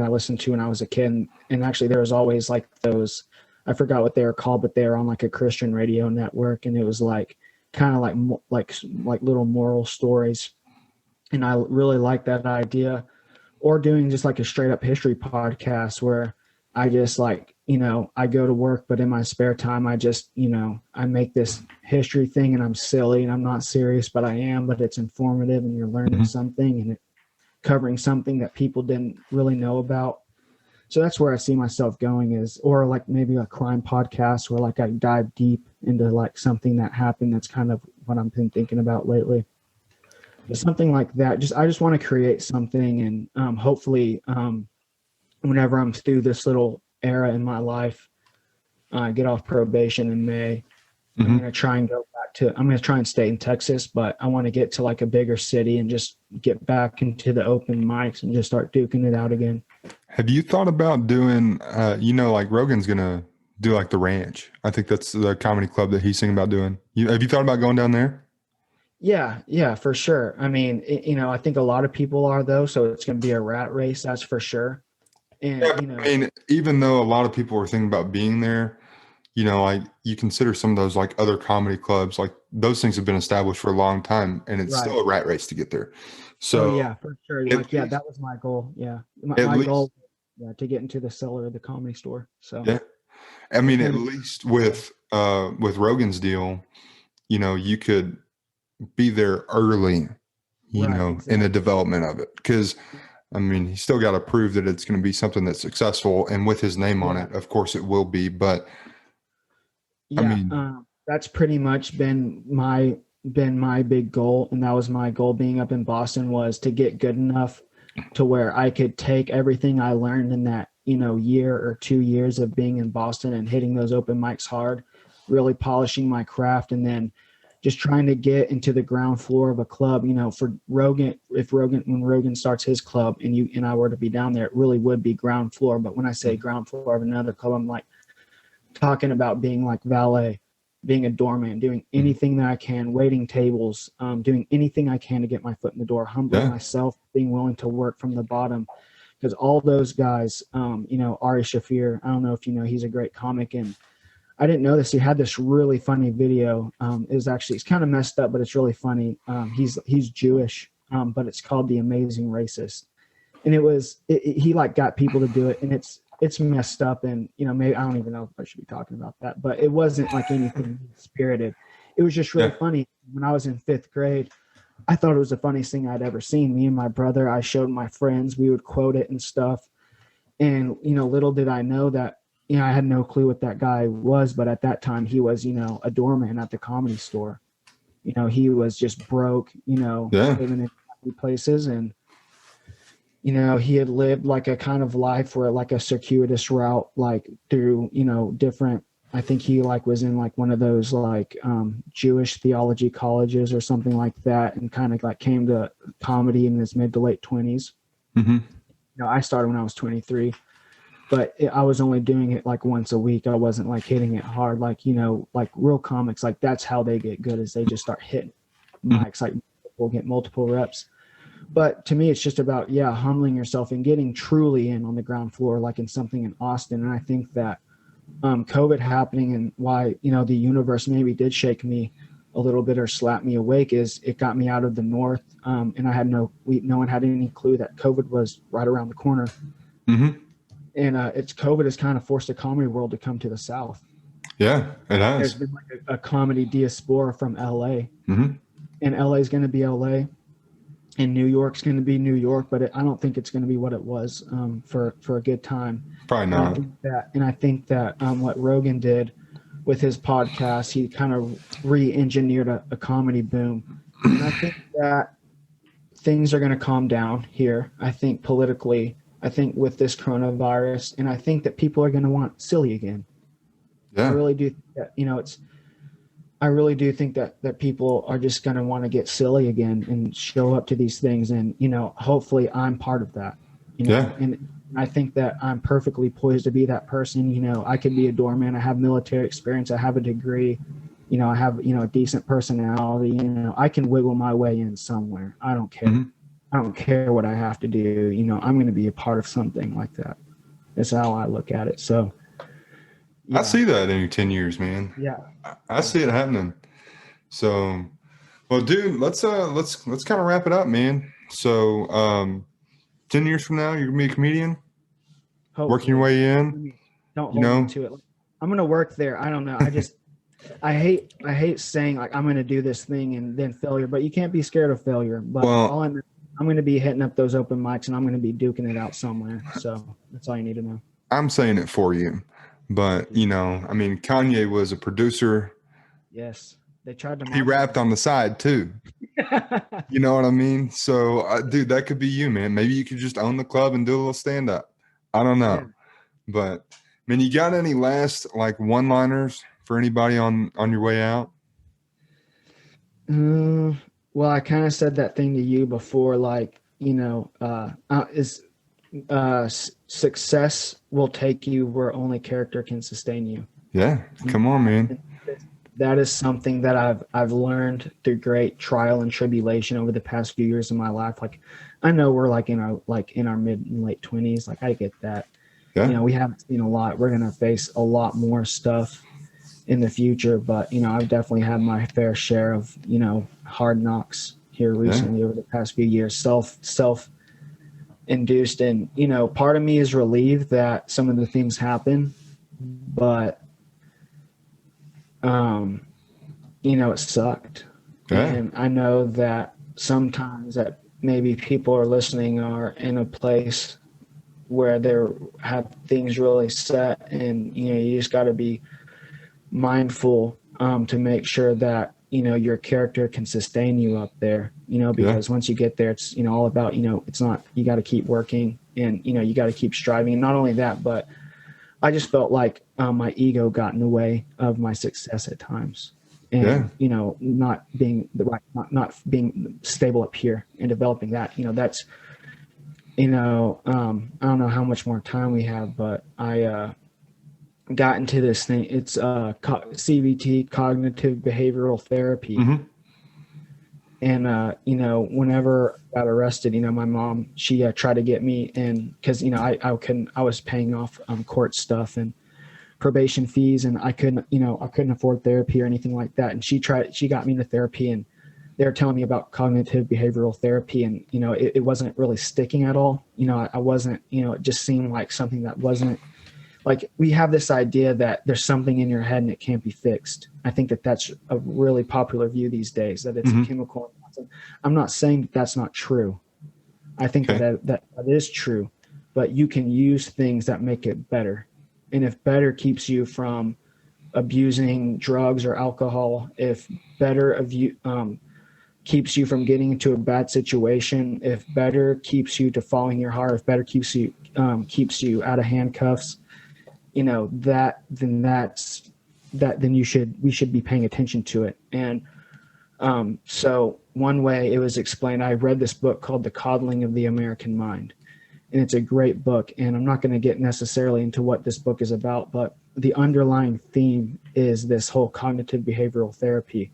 I listened to when I was a kid, and actually there was always like those. I forgot what they were called, but they were on like a Christian radio network, and it was like kind of like little moral stories, and I really like that idea. Or doing just like a straight up history podcast where I just like, I go to work, but in my spare time, I just, I make this history thing and I'm silly and I'm not serious, but I am, but it's informative and you're learning Mhm. something and covering something that people didn't really know about. So that's where I see myself going or like maybe a crime podcast where like I dive deep into like something that happened. That's kind of what I've been thinking about lately. Something like that. I just want to create something, and hopefully, whenever I'm through this little era in my life, I get off probation in May. I'm Mhm. gonna try and I'm gonna try and stay in Texas, but I want to get to like a bigger city and just get back into the open mics and just start duking it out again. Have you thought about doing, like Rogan's going to do like the ranch? I think that's the comedy club that he's thinking about doing. Have you thought about going down there? Yeah, for sure. I mean, I think a lot of people are though, so it's gonna be a rat race, that's for sure. Yeah, And but I mean, even though a lot of people were thinking about being there, like you consider some of those like other comedy clubs, like those things have been established for a long time and it's right. still a rat race to get there. Oh So yeah, for sure. Like, at yeah, least, that was my goal. Yeah, at my least, goal, yeah, to get into the cellar of the Comedy Store. So yeah. I mean, at maybe. least with Rogan's deal, you could be there early, Right, in the exactly. development of it. Because I mean, he's still got to prove that it's going to be something that's successful, and with his name on Yeah, it, of course, it will be. But I yeah. mean, That's pretty much been my big goal, and that was my goal being up in Boston, was to get good enough to where I could take everything I learned in that year or 2 years of being in Boston and hitting those open mics hard, really polishing my craft, and then just trying to get into the ground floor of a club. For Rogan, when Rogan starts his club and you and I were to be down there, it really would be ground floor. But when I say ground floor of another club, I'm like talking about being like valet, being a doorman, doing anything that I can, waiting tables, doing anything I can to get my foot in the door, humbling yeah, myself, being willing to work from the bottom. Because all those guys, Ari Shafir, I don't know if you know, he's a great comic, and I didn't know this. He had this really funny video. It's kind of messed up, but it's really funny. He's Jewish, but it's called The Amazing Racist, and he like got people to do it, and it's messed up, and maybe I don't even know if I should be talking about that, but it wasn't like anything spirited. It was just really yeah, funny. When I was in 5th grade, I thought it was the funniest thing I'd ever seen. Me and my brother, I showed my friends, we would quote it and stuff. And, little did I know that, I had no clue what that guy was, but at that time he was, a doorman at the Comedy Store. He was just broke, yeah, living in happy places. And, he had lived like a kind of life where like a circuitous route, like through, different, I think he like was in like one of those like Jewish theology colleges or something like that, and kind of like came to comedy in his mid to late 20s. hmm I started when I was 23, but I was only doing it like once a week. I wasn't like hitting it hard, like, like real comics, like that's how they get good, is they just start hitting mics, like we'll get multiple reps. But to me, it's just about, humbling yourself and getting truly in on the ground floor, like in something in Austin. And I think that COVID happening and why, the universe maybe did shake me a little bit or slap me awake is it got me out of the North. And I had no one had any clue that COVID was right around the corner. hmm And COVID has kind of forced the comedy world to come to the South. yeah, it There's has. been like a comedy diaspora from LA, hmm and LA is going to be LA, and New York's going to be New York, but I don't think it's going to be what it was for a good time. Probably And I not. think that what Rogan did with his podcast, he kind of re-engineered a comedy boom. And I think that things are going to calm down here. I think politically, I think with this coronavirus, and I think that people are going to want silly again. I Yeah, really do think that, I really do think that people are just going to want to get silly again and show up to these things. And, hopefully I'm part of that, yeah, and I think that I'm perfectly poised to be that person. You know, I could be a doorman. I have military experience. I have a degree. You know, I have, you know, a decent personality. You know, I can wiggle my way in somewhere. I don't care. Mm-hmm. I don't care what I have to do. You know, I'm going to be a part of something like that. That's how I look at it. So, yeah. I see that in 10 years, man. Yeah. I see it happening. So, well, dude, let's kind of wrap it up, man. So, 10 years from now, you're gonna be a comedian, working your way in. Don't hold me to it. I'm going to work there. I don't know. I hate saying like I'm going to do this thing and then failure, but you can't be scared of failure. But I'm going to be hitting up those open mics and I'm going to be duking it out somewhere. So that's all you need to know. I'm saying it for you, but you know, I mean, Kanye was a producer. Yes, they tried to. He rapped on the side too. You know what I mean? So, dude, that could be you, man. Maybe you could just own the club and do a little stand up. I don't know, but man, you got any last like one-liners for anybody on your way out? Well, I kind of said that thing to you before, like, you know, success will take you where only character can sustain you. Yeah, come on, man. That is something that I've learned through great trial and tribulation over the past few years of my life. Like, I know we're like in our mid and late 20s. Like, I get that. Yeah. You know, we haven't seen a lot. We're gonna face a lot more stuff in the future, but you know, I've definitely had my fair share of, you know, hard knocks here recently over the past few years, self-induced, and you know, part of me is relieved that some of the things happen, but you know, it sucked. And I know that sometimes that maybe people are listening are in a place where they're have things really set, and you know, you just got to be mindful to make sure that, you know, your character can sustain you up there, you know, because once you get there, it's, you know, all about, you know, it's not, you got to keep working and, you know, you got to keep striving. And not only that, but I just felt like my ego got in the way of my success at times, and, you know, not being not being stable up here and developing that, you know, that's, you know, I don't know how much more time we have, but I, got into this thing. It's CBT, cognitive behavioral therapy. Mm-hmm. And you know, whenever I got arrested, you know, my mom, she tried to get me in because, you know, I was paying off court stuff and probation fees, and I couldn't afford therapy or anything like that. And she got me into therapy, and they were telling me about cognitive behavioral therapy, and you know, it wasn't really sticking at all. You know, I wasn't, you know, it just seemed like something that wasn't. Like, we have this idea that there's something in your head and it can't be fixed. I think that that's a really popular view these days, that it's a chemical. I'm not saying that that's not true. I think that is true, but you can use things that make it better. And if better keeps you from abusing drugs or alcohol, if better keeps you from getting into a bad situation, if better keeps you to following your heart, if better keeps you out of handcuffs, you know, then we should be paying attention to it. And so one way it was explained, I read this book called The Coddling of the American Mind, and it's a great book. And I'm not going to get necessarily into what this book is about, but the underlying theme is this whole cognitive behavioral therapy,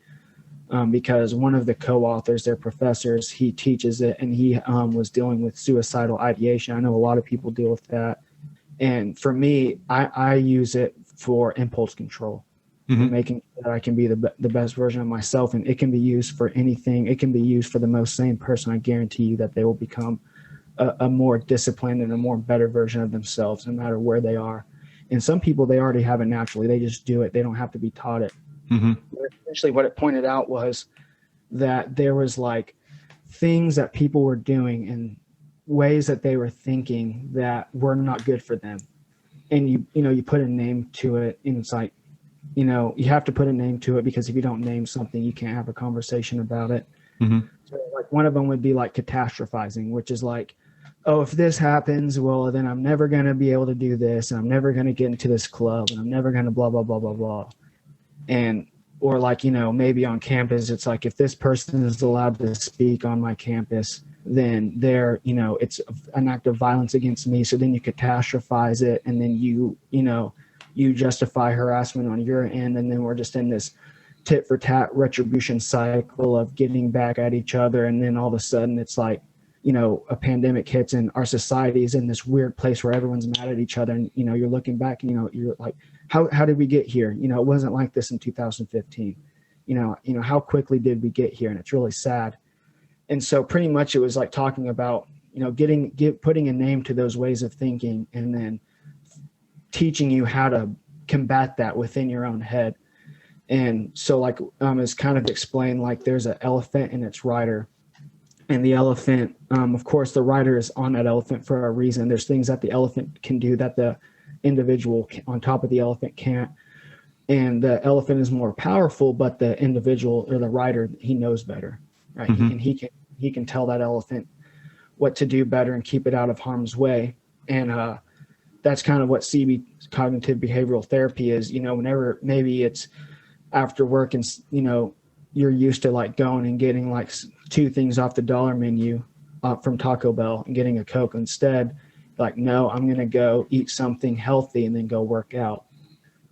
because one of the co-authors, their professors, he teaches it, and he was dealing with suicidal ideation. I know a lot of people deal with that. And for me, I use it for impulse control, making sure that I can be the best version of myself. And it can be used for anything. It can be used for the most sane person. I guarantee you that they will become a more disciplined and a more better version of themselves, no matter where they are. And some people, they already have it naturally. They just do it. They don't have to be taught it. But essentially what it pointed out was that there was like things that people were doing and ways that they were thinking that were not good for them. And you put a name to it, and it's like, you know, you have to put a name to it, because if you don't name something, you can't have a conversation about it. So like one of them would be like catastrophizing, which is like, oh, if this happens, well, then I'm never going to be able to do this, and I'm never going to get into this club, and I'm never going to blah, blah, blah, blah, blah. And or like, maybe on campus, it's like, if this person is allowed to speak on my campus, then it's an act of violence against me. So then you catastrophize it. And then you justify harassment on your end. And then we're just in this tit for tat retribution cycle of getting back at each other. And then all of a sudden it's like, a pandemic hits and our society is in this weird place where everyone's mad at each other. And, you're looking back and, you're like, how did we get here? It wasn't like this in 2015. How quickly did we get here? And it's really sad. And so pretty much it was like talking about, putting a name to those ways of thinking, and then teaching you how to combat that within your own head. And so like, it's kind of explained, like there's an elephant and its rider. And the elephant, of course, the rider is on that elephant for a reason. There's things that the elephant can do that the individual on top of the elephant can't. And the elephant is more powerful, but the individual or the rider, he knows better, right? Mm-hmm. He can tell that elephant what to do better and keep it out of harm's way. And that's kind of what CB, cognitive behavioral therapy, is. Whenever maybe it's after work and you're used to like going and getting like 2 things off the dollar menu from Taco Bell and getting a Coke instead. Like, no, I'm going to go eat something healthy and then go work out.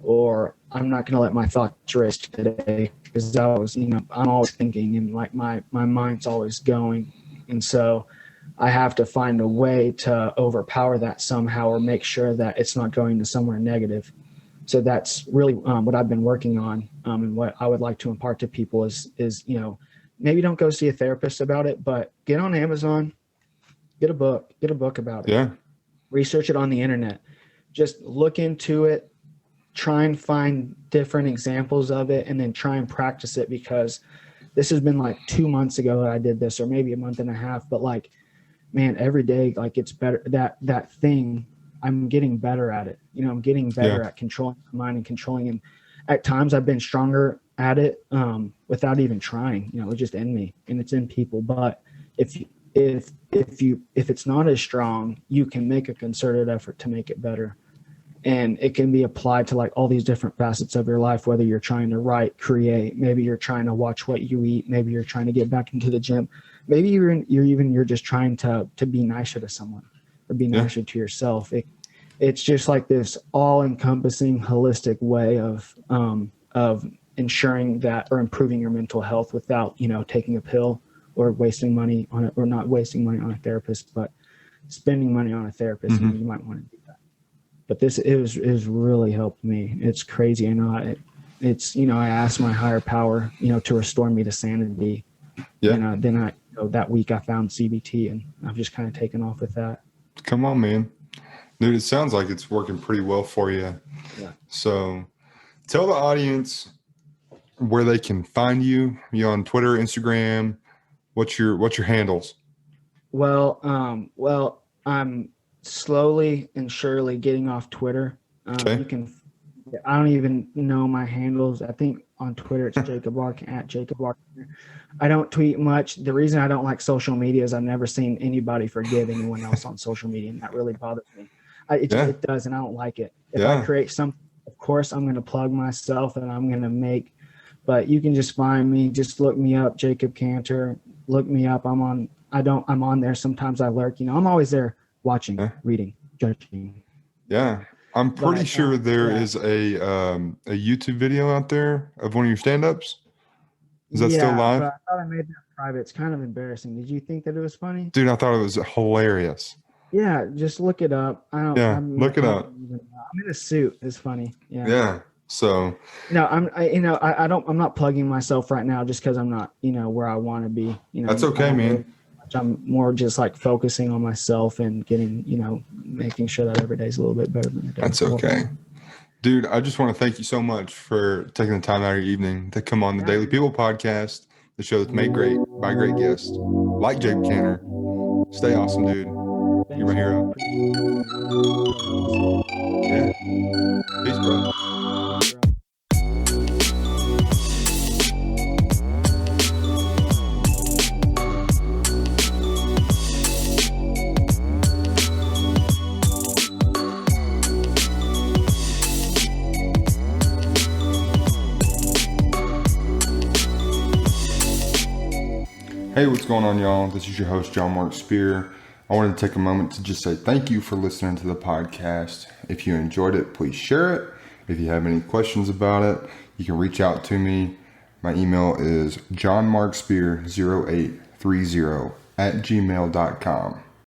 Or I'm not going to let my thoughts race today, because I was, I'm always thinking, and like my mind's always going. And so I have to find a way to overpower that somehow, or make sure that it's not going to somewhere negative. So that's really what I've been working on, and what I would like to impart to people is maybe don't go see a therapist about it, but get on Amazon, get a book about it. Yeah. Research it on the internet. Just look into it, try and find different examples of it, and then try and practice it, because this has been like 2 months ago that I did this, or maybe a month and a half, but like, man, every day, like it's better, that thing, I'm getting better at it. I'm getting better at controlling my mind and controlling. And at times I've been stronger at it without even trying. It's just in me and it's in people. But if it's not as strong, you can make a concerted effort to make it better. And it can be applied to like all these different facets of your life, whether you're trying to write, create, maybe you're trying to watch what you eat, maybe you're trying to get back into the gym, maybe you're just trying to be nicer to someone, or be nicer to yourself. It's just like this all-encompassing, holistic way of ensuring that, or improving your mental health without, taking a pill or wasting money on it, or not wasting money on a therapist, but spending money on a therapist. Mm-hmm. You might want to do that. But it was really helped me. It's crazy. I know I asked my higher power, to restore me to sanity. Yeah. Then that week I found CBT, and I've just kind of taken off with that. Come on, man. Dude, it sounds like it's working pretty well for you. Yeah. So tell the audience where they can find you. You on Twitter, Instagram? What's your handles? Well, I'm slowly and surely getting off Twitter. Okay. I don't even know my handles. I think on Twitter it's Jacob at Jacob Canter. I don't tweet much. The reason I don't like social media is I've never seen anybody forgive anyone else on social media, and that really bothers me. It does, and I don't like it. If I create something, of course I'm going to plug myself and I'm going to make, but you can just find me, just look me up, Jacob Canter, look me up. I'm on there. Sometimes I lurk, I'm always there watching, reading, judging. Yeah. I'm pretty sure there is a YouTube video out there of one of your stand-ups. Is that still live? But I thought I made that private. It's kind of embarrassing. Did you think that it was funny? Dude, I thought it was hilarious. Yeah, just look it up. Look it up. I'm in a suit. It's funny. Yeah. Yeah. So. I'm not plugging myself right now just because I'm not, where I want to be. That's okay, man. I'm more just like focusing on myself and getting, making sure that every day's a little bit better than the day That's before. okay. Dude, I just want to thank you so much for taking the time out of your evening to come on the Daily People podcast, the show that's made great by great guests like Jacob Canter. Stay awesome, dude. You're my hero. Yeah. Peace, bro. Hey, what's going on, y'all? This is your host, John Mark Spear. I wanted to take a moment to just say thank you for listening to the podcast. If you enjoyed it, please share it. If you have any questions about it, you can reach out to me. My email is johnmarkspear0830@gmail.com.